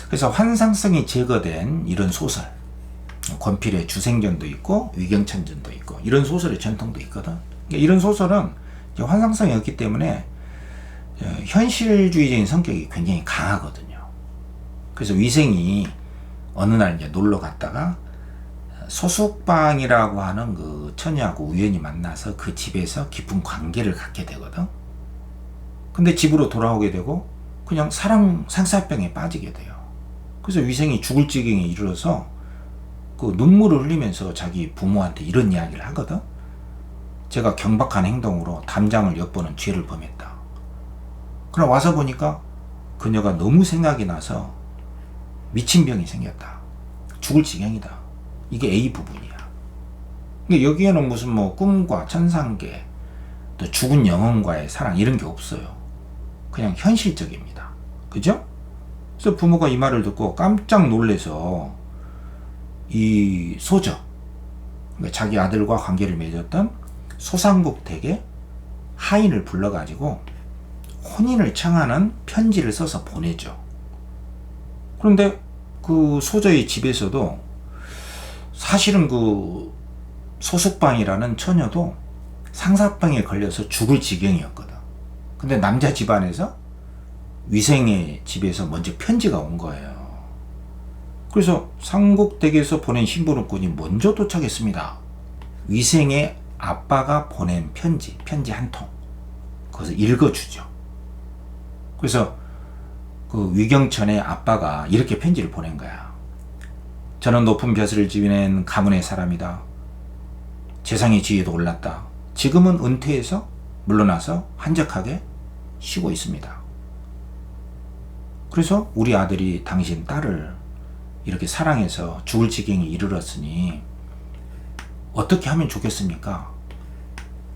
그래서 환상성이 제거된 이런 소설, 권필의 주생전도 있고 위경천전도 있고 이런 소설의 전통도 있거든. 그러니까 이런 소설은 환상성이 없기 때문에 현실주의적인 성격이 굉장히 강하거든요. 그래서 위생이 어느 날 이제 놀러 갔다가 소숙방이라고 하는 그 처녀하고 우연히 만나서 그 집에서 깊은 관계를 갖게 되거든. 근데 집으로 돌아오게 되고 그냥 사랑 상사병에 빠지게 돼요. 그래서 위생이 죽을 지경에 이르러서 그 눈물을 흘리면서 자기 부모한테 이런 이야기를 하거든. 제가 경박한 행동으로 담장을 엿보는 죄를 범했다. 그럼 와서 보니까 그녀가 너무 생각이 나서 미친 병이 생겼다. 죽을 지경이다. 이게 A 부분이야. 근데 여기에는 무슨 뭐 꿈과 천상계, 또 죽은 영혼과의 사랑 이런 게 없어요. 그냥 현실적입니다. 그죠? 그래서 부모가 이 말을 듣고 깜짝 놀래서 이 소저, 그러니까 자기 아들과 관계를 맺었던 소상국 댁에 하인을 불러가지고 혼인을 청하는 편지를 써서 보내죠. 그런데 그 소저의 집에서도 사실은 그 소숙방이라는 처녀도 상사병에 걸려서 죽을 지경이었거든. 근데 남자 집안에서 위생의 집에서 먼저 편지가 온 거예요. 그래서 상국댁에서 보낸 심부름꾼이 먼저 도착했습니다. 위생의 아빠가 보낸 편지 한 통. 그것을 읽어주죠. 그래서 그 위경천의 아빠가 이렇게 편지를 보낸 거야. 저는 높은 벼슬을 지닌 가문의 사람이다. 재상의 지위도 올랐다. 지금은 은퇴해서 물러나서 한적하게 쉬고 있습니다. 그래서 우리 아들이 당신 딸을 이렇게 사랑해서 죽을 지경에 이르렀으니 어떻게 하면 좋겠습니까?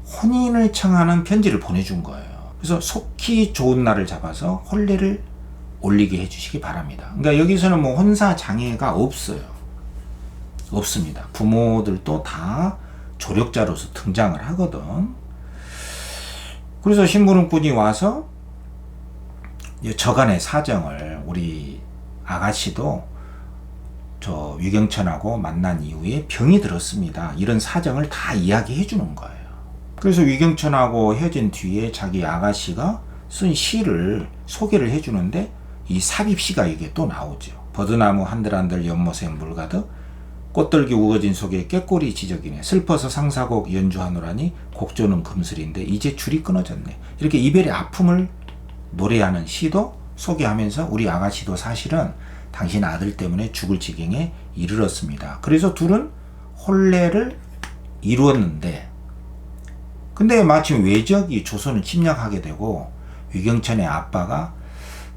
혼인을 청하는 편지를 보내준 거예요. 그래서 속히 좋은 날을 잡아서 혼례를 올리게 해주시기 바랍니다. 그러니까 여기서는 뭐 혼사 장애가 없어요. 없습니다. 부모들도 다 조력자로서 등장을 하거든. 그래서 심부름꾼이 와서 저간의 사정을 우리 아가씨도 저 위경천하고 만난 이후에 병이 들었습니다. 이런 사정을 다 이야기해 주는 거예요. 그래서 위경천하고 헤어진 뒤에 자기 아가씨가 쓴 시를 소개를 해 주는데 이 삽입시가 이게 또 나오죠. 버드나무 한들한들 연못에 물 가득 꽃들기 우거진 속에 꾀꼬리 지적이네. 슬퍼서 상사곡 연주하노라니 곡조는 금슬인데 이제 줄이 끊어졌네. 이렇게 이별의 아픔을 노래하는 시도 소개하면서 우리 아가씨도 사실은 당신 아들 때문에 죽을 지경에 이르렀습니다. 그래서 둘은 혼례를 이루었는데 근데 마침 외적이 조선을 침략하게 되고 위경천의 아빠가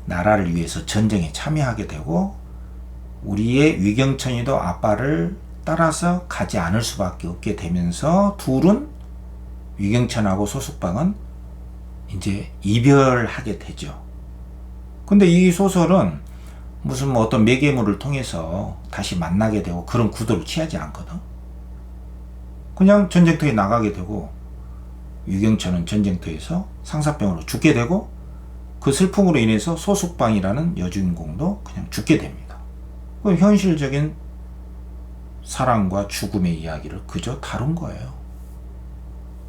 나라를 위해서 전쟁에 참여하게 되고 우리의 위경천이도 아빠를 따라서 가지 않을 수밖에 없게 되면서 둘은 위경천하고 소숙방은 이제 이별하게 되죠. 근데 이 소설은 무슨 뭐 어떤 매개물을 통해서 다시 만나게 되고 그런 구도를 취하지 않거든. 그냥 전쟁터에 나가게 되고 위경천은 전쟁터에서 상사병으로 죽게 되고 그 슬픔으로 인해서 소숙방이라는 여주인공도 그냥 죽게 됩니다. 현실적인 사랑과 죽음의 이야기를 그저 다룬 거예요.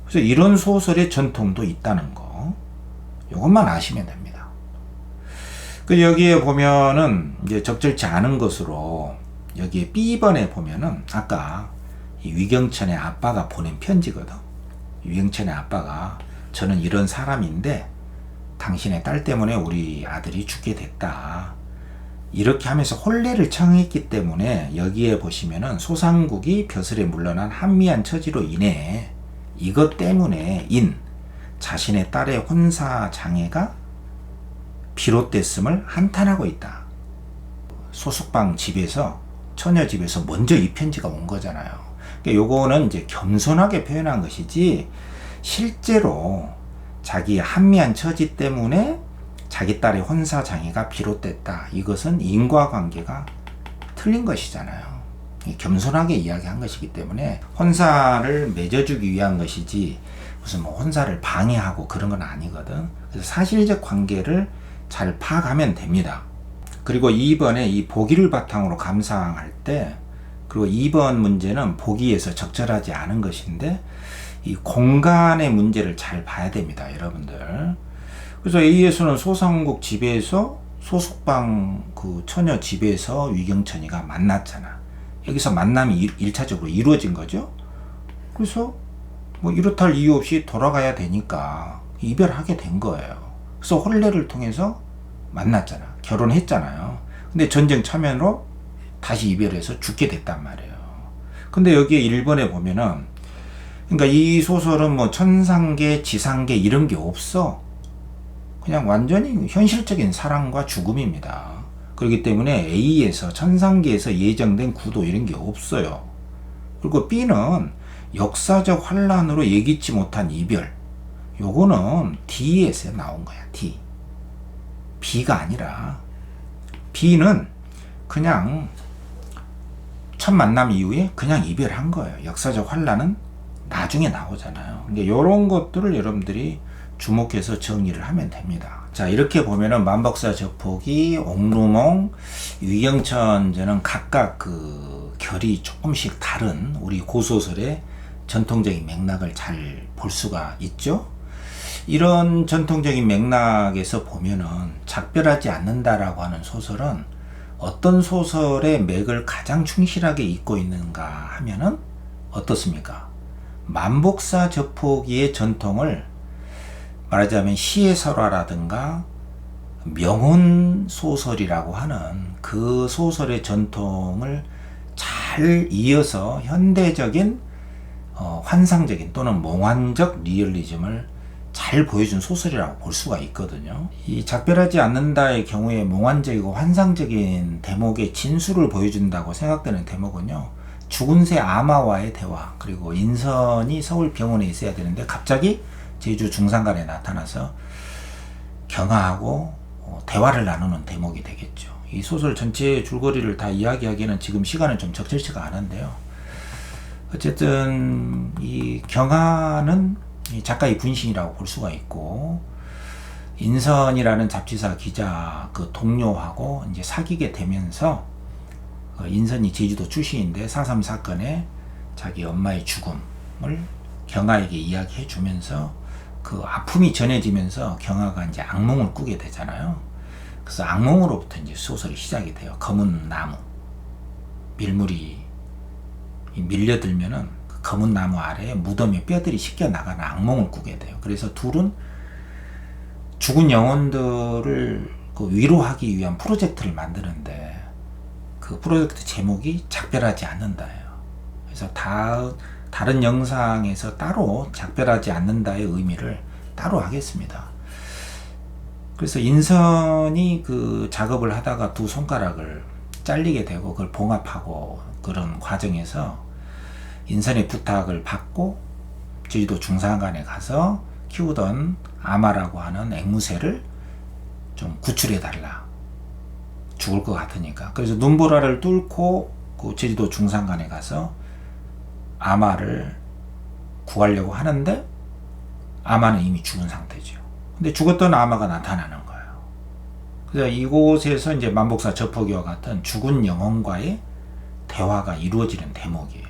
그래서 이런 소설의 전통도 있다는 거, 이것만 아시면 됩니다. 그 여기에 보면은 이제 적절치 않은 것으로 여기에 B번에 보면은 아까 이 위경천의 아빠가 보낸 편지거든. 위경천의 아빠가 저는 이런 사람인데 당신의 딸 때문에 우리 아들이 죽게 됐다. 이렇게 하면서 혼례를 청했기 때문에 여기에 보시면은 소상국이 벼슬에 물러난 한미한 처지로 인해 이것 때문에 자신의 딸의 혼사 장애가 비롯됐음을 한탄하고 있다. 소숙방 집에서 처녀 집에서 먼저 이 편지가 온 거잖아요. 그러니까 요거는 이제 겸손하게 표현한 것이지 실제로 자기 한미한 처지 때문에 자기 딸의 혼사장애가 비롯됐다. 이것은 인과관계가 틀린 것이잖아요. 겸손하게 이야기한 것이기 때문에 혼사를 맺어주기 위한 것이지 무슨 뭐 혼사를 방해하고 그런 건 아니거든. 그래서 사실적 관계를 잘 파악하면 됩니다. 그리고 2번에 이 보기를 바탕으로 감상할 때, 그리고 2번 문제는 보기에서 적절하지 않은 것인데 이 공간의 문제를 잘 봐야 됩니다, 여러분들. 그래서 A에서는 소상국 집에서 소속방 그 처녀 집에서 위경천이가 만났잖아. 여기서 만남이 1차적으로 이루어진 거죠. 그래서 뭐 이렇다 할 이유 없이 돌아가야 되니까 이별하게 된 거예요. 그래서 혼례를 통해서 만났잖아. 결혼했잖아요. 근데 전쟁 참여로 다시 이별해서 죽게 됐단 말이에요. 근데 여기에 1번에 보면은, 그러니까 이 소설은 뭐 천상계, 지상계 이런 게 없어. 그냥 완전히 현실적인 사랑과 죽음입니다. 그렇기 때문에 A에서 천상계에서 예정된 구도 이런 게 없어요. 그리고 B는 역사적 환란으로 예기치 못한 이별. 요거는 D에서 나온 거야, D. B가 아니라 B는 그냥 첫 만남 이후에 그냥 이별한 거예요. 역사적 환란은 나중에 나오잖아요. 근데 이런 것들을 여러분들이 주목해서 정리를 하면 됩니다. 자, 이렇게 보면은 만복사 저폭이, 옥루몽, 위경천전은 각각 그 결이 조금씩 다른 우리 고소설의 전통적인 맥락을 잘 볼 수가 있죠. 이런 전통적인 맥락에서 보면은 작별하지 않는다라고 하는 소설은 어떤 소설의 맥을 가장 충실하게 잇고 있는가 하면은 어떻습니까? 만복사 저폭이의 전통을 말하자면 시의 설화라든가 명훈 소설이라고 하는 그 소설의 전통을 잘 이어서 현대적인 환상적인 또는 몽환적 리얼리즘을 잘 보여준 소설이라고 볼 수가 있거든요. 이 작별하지 않는다의 경우에 몽환적이고 환상적인 대목의 진수를 보여준다고 생각되는 대목은요, 죽은 새 아마와의 대화, 그리고 인선이 서울 병원에 있어야 되는데 갑자기 제주 중산간에 나타나서 경아하고 대화를 나누는 대목이 되겠죠. 이 소설 전체의 줄거리를 다 이야기하기에는 지금 시간은 좀 적절치가 않은데요. 어쨌든 이 경아는 이 작가의 분신이라고 볼 수가 있고, 인선이라는 잡지사 기자 그 동료하고 이제 사귀게 되면서, 인선이 제주도 출신인데 4.3 사건에 자기 엄마의 죽음을 경아에게 이야기해 주면서 그 아픔이 전해지면서 경아가 이제 악몽을 꾸게 되잖아요. 그래서 악몽으로부터 이제 소설이 시작이 돼요. 검은 나무, 밀물이 밀려들면은 그 검은 나무 아래에 무덤에 뼈들이 씻겨 나가는 악몽을 꾸게 돼요. 그래서 둘은 죽은 영혼들을 그 위로하기 위한 프로젝트를 만드는데 그 프로젝트 제목이 작별하지 않는다예요. 그래서 다른 영상에서 따로 작별하지 않는다의 의미를 따로 하겠습니다. 그래서 인선이 그 작업을 하다가 두 손가락을 잘리게 되고 그걸 봉합하고 그런 과정에서 인선의 부탁을 받고 제주도 중산간에 가서 키우던 아마라고 하는 앵무새를 좀 구출해달라. 죽을 것 같으니까. 그래서 눈보라를 뚫고 그 제주도 중산간에 가서 아마를 구하려고 하는데 아마는 이미 죽은 상태죠. 근데 죽었던 아마가 나타나는 거예요. 그래서 이곳에서 이제 만복사 저폭이와 같은 죽은 영혼과의 대화가 이루어지는 대목이에요.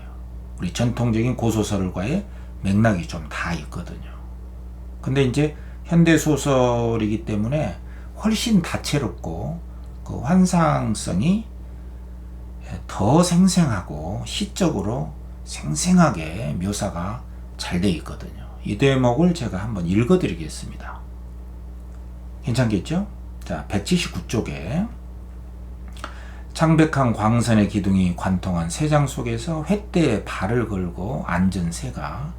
우리 전통적인 고소설과의 맥락이 좀 다 있거든요. 근데 이제 현대소설이기 때문에 훨씬 다채롭고 그 환상성이 더 생생하고 시적으로 생생하게 묘사가 잘 되어 있거든요. 이 대목을 제가 한번 읽어 드리겠습니다. 괜찮겠죠? 자, 179쪽에 창백한 광선의 기둥이 관통한 새장 속에서 횃대에 발을 걸고 앉은 새가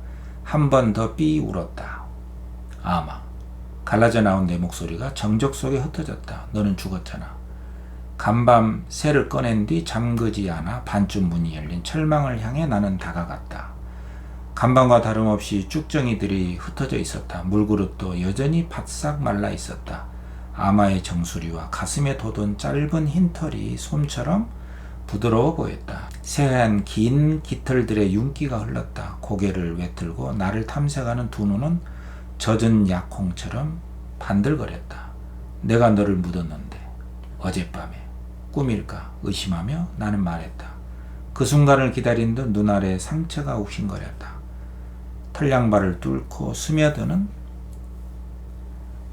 한 번 더 삐 울었다. 아마 갈라져 나온 내 목소리가 정적 속에 흩어졌다. 너는 죽었잖아. 간밤 새를 꺼낸 뒤 잠그지 않아 반쯤 문이 열린 철망을 향해 나는 다가갔다. 간밤과 다름없이 쭉정이들이 흩어져 있었다. 물그릇도 여전히 바싹 말라 있었다. 아마의 정수리와 가슴에 돋은 짧은 흰털이 솜처럼 부드러워 보였다. 새하얀 긴 깃털들의 윤기가 흘렀다. 고개를 외틀고 나를 탐색하는 두 눈은 젖은 약콩처럼 반들거렸다. 내가 너를 묻었는데 어젯밤에 꿈일까 의심하며 나는 말했다. 그 순간을 기다린 듯 눈 아래 상처가 욱신거렸다. 털양발을 뚫고 스며드는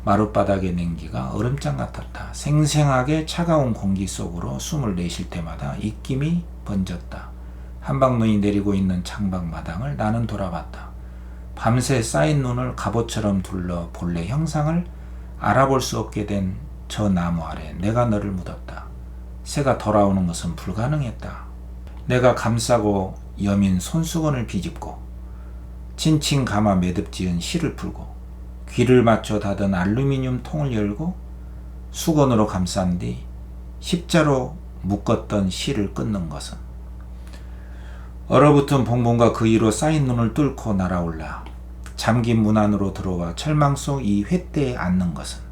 마룻바닥의 냉기가 얼음장 같았다. 생생하게 차가운 공기 속으로 숨을 내쉴 때마다 입김이 번졌다. 한방눈이 내리고 있는 창밖마당을 나는 돌아봤다. 밤새 쌓인 눈을 갑옷처럼 둘러 본래 형상을 알아볼 수 없게 된 저 나무 아래 내가 너를 묻었다. 새가 돌아오는 것은 불가능했다. 내가 감싸고 여민 손수건을 비집고 칭칭 감아 매듭 지은 실을 풀고 귀를 맞춰 닫은 알루미늄 통을 열고 수건으로 감싼 뒤 십자로 묶었던 실을 끊는 것은 얼어붙은 봉봉과 그 위로 쌓인 눈을 뚫고 날아올라 잠긴 문 안으로 들어와 철망 속 이 횃대에 앉는 것은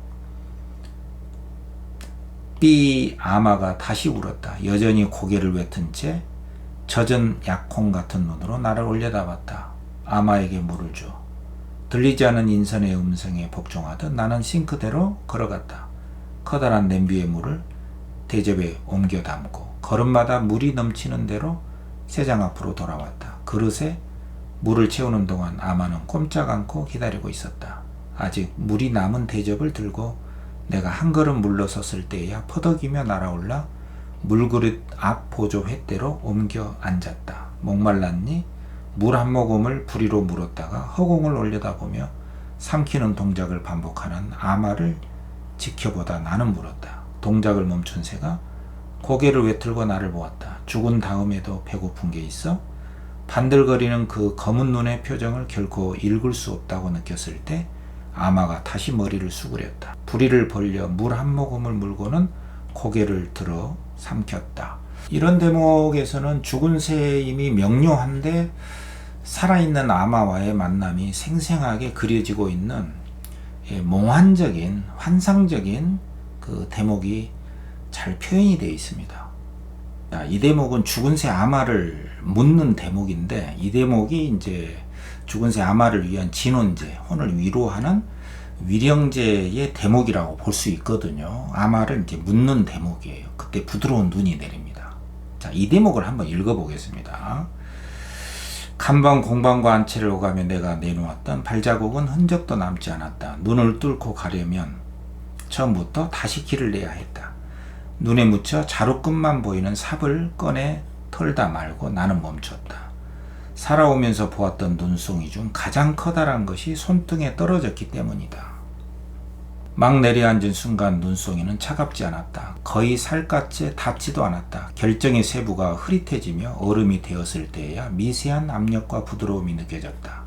삐 아마가 다시 울었다. 여전히 고개를 외튼 채 젖은 약콩 같은 눈으로 나를 올려다봤다. 아마에게 물을 줘. 들리지 않는 인선의 음성에 복종하듯 나는 싱크대로 걸어갔다. 커다란 냄비의 물을 대접에 옮겨 담고 걸음마다 물이 넘치는 대로 새장 앞으로 돌아왔다. 그릇에 물을 채우는 동안 아마는 꼼짝 않고 기다리고 있었다. 아직 물이 남은 대접을 들고 내가 한 걸음 물러섰을 때에야 퍼덕이며 날아올라 물그릇 앞 보조 횃대로 옮겨 앉았다. 목말랐니? 물 한 모금을 부리로 물었다가 허공을 올려다보며 삼키는 동작을 반복하는 아마를 지켜보다 나는 물었다. 동작을 멈춘 새가 고개를 외틀고 나를 보았다. 죽은 다음에도 배고픈 게 있어? 반들거리는 그 검은 눈의 표정을 결코 읽을 수 없다고 느꼈을 때 아마가 다시 머리를 수그렸다. 부리를 벌려 물 한 모금을 물고는 고개를 들어 삼켰다. 이런 대목에서는 죽은 새임이 명료한데 살아있는 아마와의 만남이 생생하게 그려지고 있는 몽환적인 환상적인 그 대목이 잘 표현이 되어 있습니다. 이 대목은 죽은 새 아마를 묻는 대목인데 이 대목이 이제 죽은 새 아마를 위한 진혼제, 혼을 위로하는 위령제의 대목이라고 볼 수 있거든요. 아마를 이제 묻는 대목이에요. 그때 부드러운 눈이 내립니다. 자, 이 대목을 한번 읽어보겠습니다. 간방 공방과 안채를 오가며 내가 내놓았던 발자국은 흔적도 남지 않았다. 눈을 뚫고 가려면 처음부터 다시 길을 내야 했다. 눈에 묻혀 자루끝만 보이는 삽을 꺼내 털다 말고 나는 멈췄다. 살아오면서 보았던 눈송이 중 가장 커다란 것이 손등에 떨어졌기 때문이다. 막 내려앉은 순간 눈송이는 차갑지 않았다. 거의 살갗에 닿지도 않았다. 결정의 세부가 흐릿해지며 얼음이 되었을 때에야 미세한 압력과 부드러움이 느껴졌다.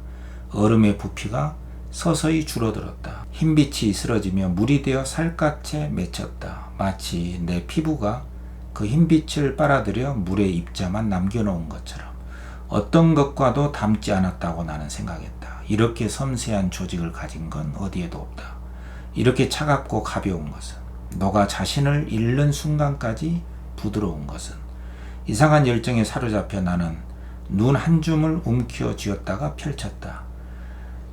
얼음의 부피가 서서히 줄어들었다. 흰빛이 쓰러지며 물이 되어 살갗에 맺혔다. 마치 내 피부가 그 흰빛을 빨아들여 물의 입자만 남겨놓은 것처럼 어떤 것과도 닮지 않았다고 나는 생각했다. 이렇게 섬세한 조직을 가진 건 어디에도 없다. 이렇게 차갑고 가벼운 것은, 너가 자신을 잃는 순간까지 부드러운 것은, 이상한 열정에 사로잡혀 나는 눈 한 줌을 움켜 쥐었다가 펼쳤다.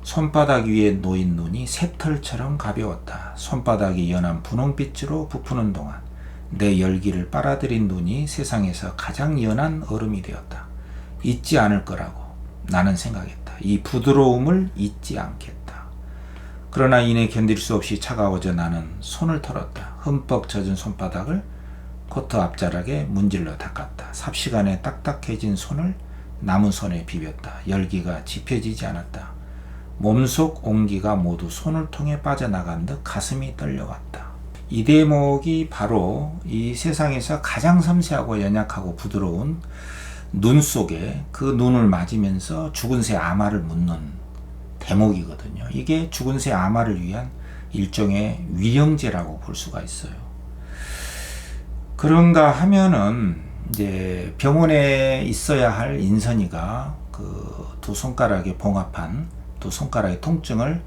손바닥 위에 놓인 눈이 새털처럼 가벼웠다. 손바닥이 연한 분홍빛으로 부푸는 동안 내 열기를 빨아들인 눈이 세상에서 가장 연한 얼음이 되었다. 잊지 않을 거라고 나는 생각했다. 이 부드러움을 잊지 않겠다. 그러나 이내 견딜 수 없이 차가워져 나는 손을 털었다. 흠뻑 젖은 손바닥을 코트 앞자락에 문질러 닦았다. 삽시간에 딱딱해진 손을 남은 손에 비볐다. 열기가 지펴지지 않았다. 몸속 온기가 모두 손을 통해 빠져나간 듯 가슴이 떨려왔다. 이 대목이 바로 이 세상에서 가장 섬세하고 연약하고 부드러운 눈 속에 그 눈을 맞으면서 죽은 새 아마를 묻는 대목이거든요. 이게 죽은 새 아마를 위한 일종의 위령제라고 볼 수가 있어요. 그런가 하면은 이제 병원에 있어야 할 인선이가 그 두 손가락에 봉합한 두 손가락의 통증을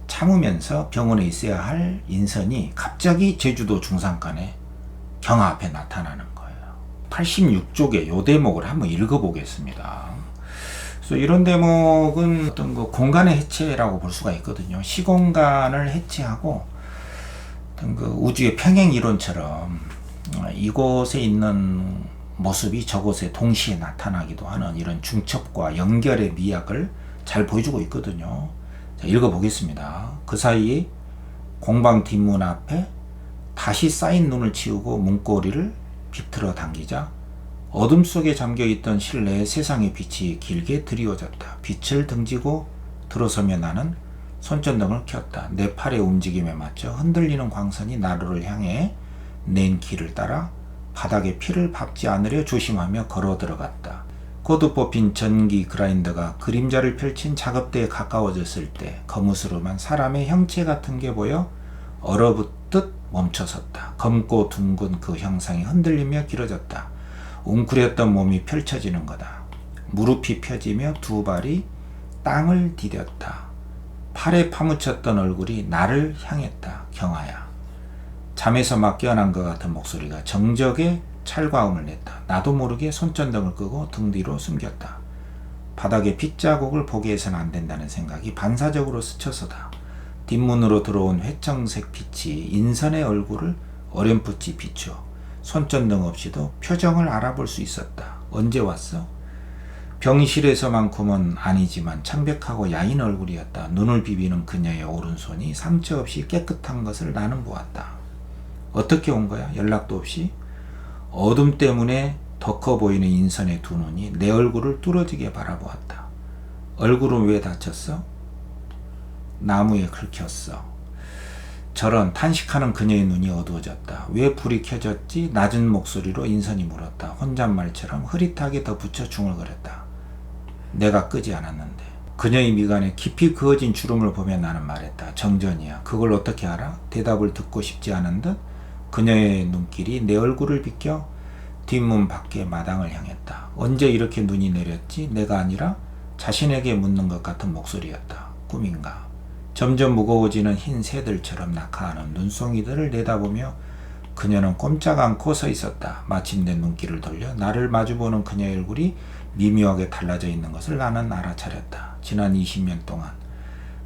참으면서 병원에 있어야 할 인선이 갑자기 제주도 중산간에 경화 앞에 나타나는 거예요. 86쪽에 요 대목을 한번 읽어보겠습니다. 그래서 이런 대목은 어떤 그 공간의 해체라고 볼 수가 있거든요. 시공간을 해체하고 어떤 그 우주의 평행 이론처럼 이곳에 있는 모습이 저곳에 동시에 나타나기도 하는 이런 중첩과 연결의 미학을 잘 보여주고 있거든요. 자, 읽어보겠습니다. 그 사이 공방 뒷문 앞에 다시 쌓인 눈을 치우고 문고리를 비틀어 당기자 어둠 속에 잠겨있던 실내에 세상의 빛이 길게 드리워졌다. 빛을 등지고 들어서며 나는 손전등을 켰다. 내 팔의 움직임에 맞춰 흔들리는 광선이 나루를 향해 낸 길을 따라 바닥에 피를 밟지 않으려 조심하며 걸어 들어갔다. 코드 뽑힌 전기 그라인더가 그림자를 펼친 작업대에 가까워졌을 때 거무스름한 사람의 형체 같은 게 보여 얼어붙듯 멈춰섰다. 검고 둥근 그 형상이 흔들리며 길어졌다. 웅크렸던 몸이 펼쳐지는 거다. 무릎이 펴지며 두 발이 땅을 디뎠다. 팔에 파묻혔던 얼굴이 나를 향했다. 경아야. 잠에서 막 깨어난 것 같은 목소리가 정적의 찰과음을 냈다. 나도 모르게 손전등을 끄고 등 뒤로 숨겼다. 바닥에 핏자국을 보게 해서는 안 된다는 생각이 반사적으로 스쳐서다. 뒷문으로 들어온 회청색 빛이 인선의 얼굴을 어렴풋이 비추어 손전등 없이도 표정을 알아볼 수 있었다. 언제 왔어? 병실에서만큼은 아니지만 창백하고 야인 얼굴이었다. 눈을 비비는 그녀의 오른손이 상처 없이 깨끗한 것을 나는 보았다. 어떻게 온 거야? 연락도 없이? 어둠 때문에 더 커 보이는 인선의 두 눈이 내 얼굴을 뚫어지게 바라보았다. 얼굴은 왜 다쳤어? 나무에 긁혔어. 저런 탄식하는 그녀의 눈이 어두워졌다. 왜 불이 켜졌지? 낮은 목소리로 인선이 물었다. 혼잣말처럼 흐릿하게 덧붙여 중얼거렸다. 내가 끄지 않았는데. 그녀의 미간에 깊이 그어진 주름을 보며 나는 말했다. 정전이야. 그걸 어떻게 알아? 대답을 듣고 싶지 않은 듯 그녀의 눈길이 내 얼굴을 비껴 뒷문 밖의 마당을 향했다. 언제 이렇게 눈이 내렸지? 내가 아니라 자신에게 묻는 것 같은 목소리였다. 꿈인가? 점점 무거워지는 흰 새들처럼 낙하하는 눈송이들을 내다보며 그녀는 꼼짝 않고 서 있었다. 마침내 눈길을 돌려 나를 마주보는 그녀의 얼굴이 미묘하게 달라져 있는 것을 나는 알아차렸다. 지난 20년 동안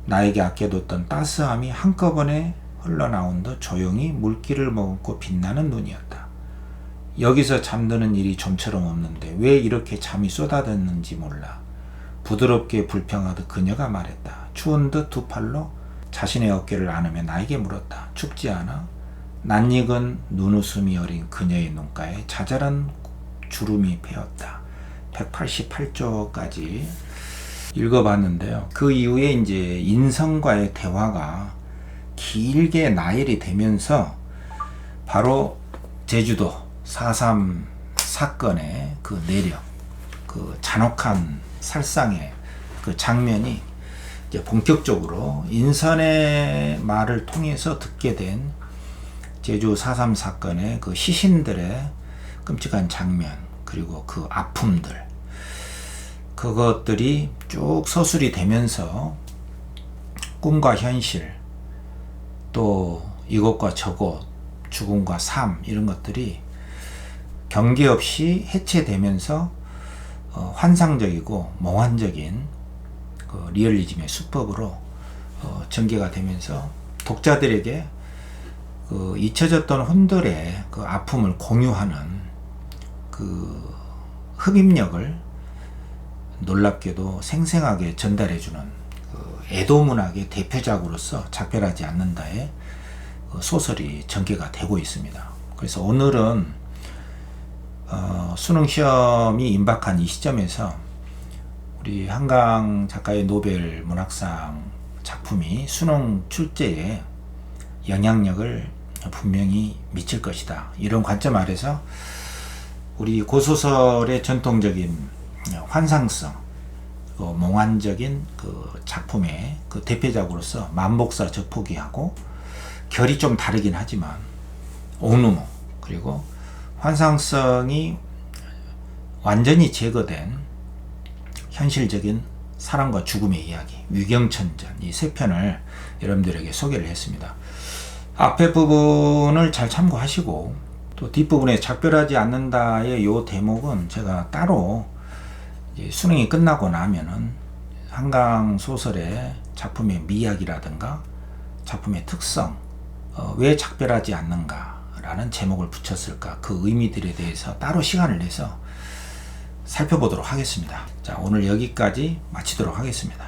나에게 아껴뒀던 따스함이 한꺼번에 흘러나온 듯 조용히 물기를 머금고 빛나는 눈이었다. 여기서 잠드는 일이 좀처럼 없는데 왜 이렇게 잠이 쏟아졌는지 몰라. 부드럽게 불평하듯 그녀가 말했다. 추운 듯 두 팔로 자신의 어깨를 안으며 나에게 물었다. 춥지 않아? 낯익은 눈웃음이 어린 그녀의 눈가에 자잘한 주름이 패였다. 188쪽까지 읽어봤는데요. 그 이후에 이제 인성과의 대화가 길게 나열이 되면서 바로 제주도 4.3 사건의 그 내력, 그 잔혹한 살상의 그 장면이 이제 본격적으로 인선의 말을 통해서 듣게 된 제주 4.3 사건의 그 시신들의 끔찍한 장면, 그리고 그 아픔들, 그것들이 쭉 서술이 되면서 꿈과 현실, 또 이곳과 저곳, 죽음과 삶, 이런 것들이 경계 없이 해체되면서 환상적이고 몽환적인 그 리얼리즘의 수법으로 전개가 되면서 독자들에게 그 잊혀졌던 혼들의 그 아픔을 공유하는 그 흡입력을 놀랍게도 생생하게 전달해주는 그 에도문학의 대표작으로서 작별하지 않는다의 소설이 전개가 되고 있습니다. 그래서 오늘은 수능 시험이 임박한 이 시점에서 우리 한강 작가의 노벨 문학상 작품이 수능 출제에 영향력을 분명히 미칠 것이다. 이런 관점 아래서 우리 고소설의 전통적인 환상성, 그 몽환적인 그 작품의 그 대표작으로서 만복사 저포기하고 결이 좀 다르긴 하지만 옥루몽, 그리고 환상성이 완전히 제거된 현실적인 사랑과 죽음의 이야기, 위경천전, 이 세 편을 여러분들에게 소개를 했습니다. 앞에 부분을 잘 참고하시고, 또 뒷부분에 작별하지 않는다의 요 대목은 제가 따로 수능이 끝나고 나면은 한강 소설의 작품의 미학이라든가 작품의 특성, 왜 작별하지 않는가라는 제목을 붙였을까, 그 의미들에 대해서 따로 시간을 내서 살펴보도록 하겠습니다. 자, 오늘 여기까지 마치도록 하겠습니다.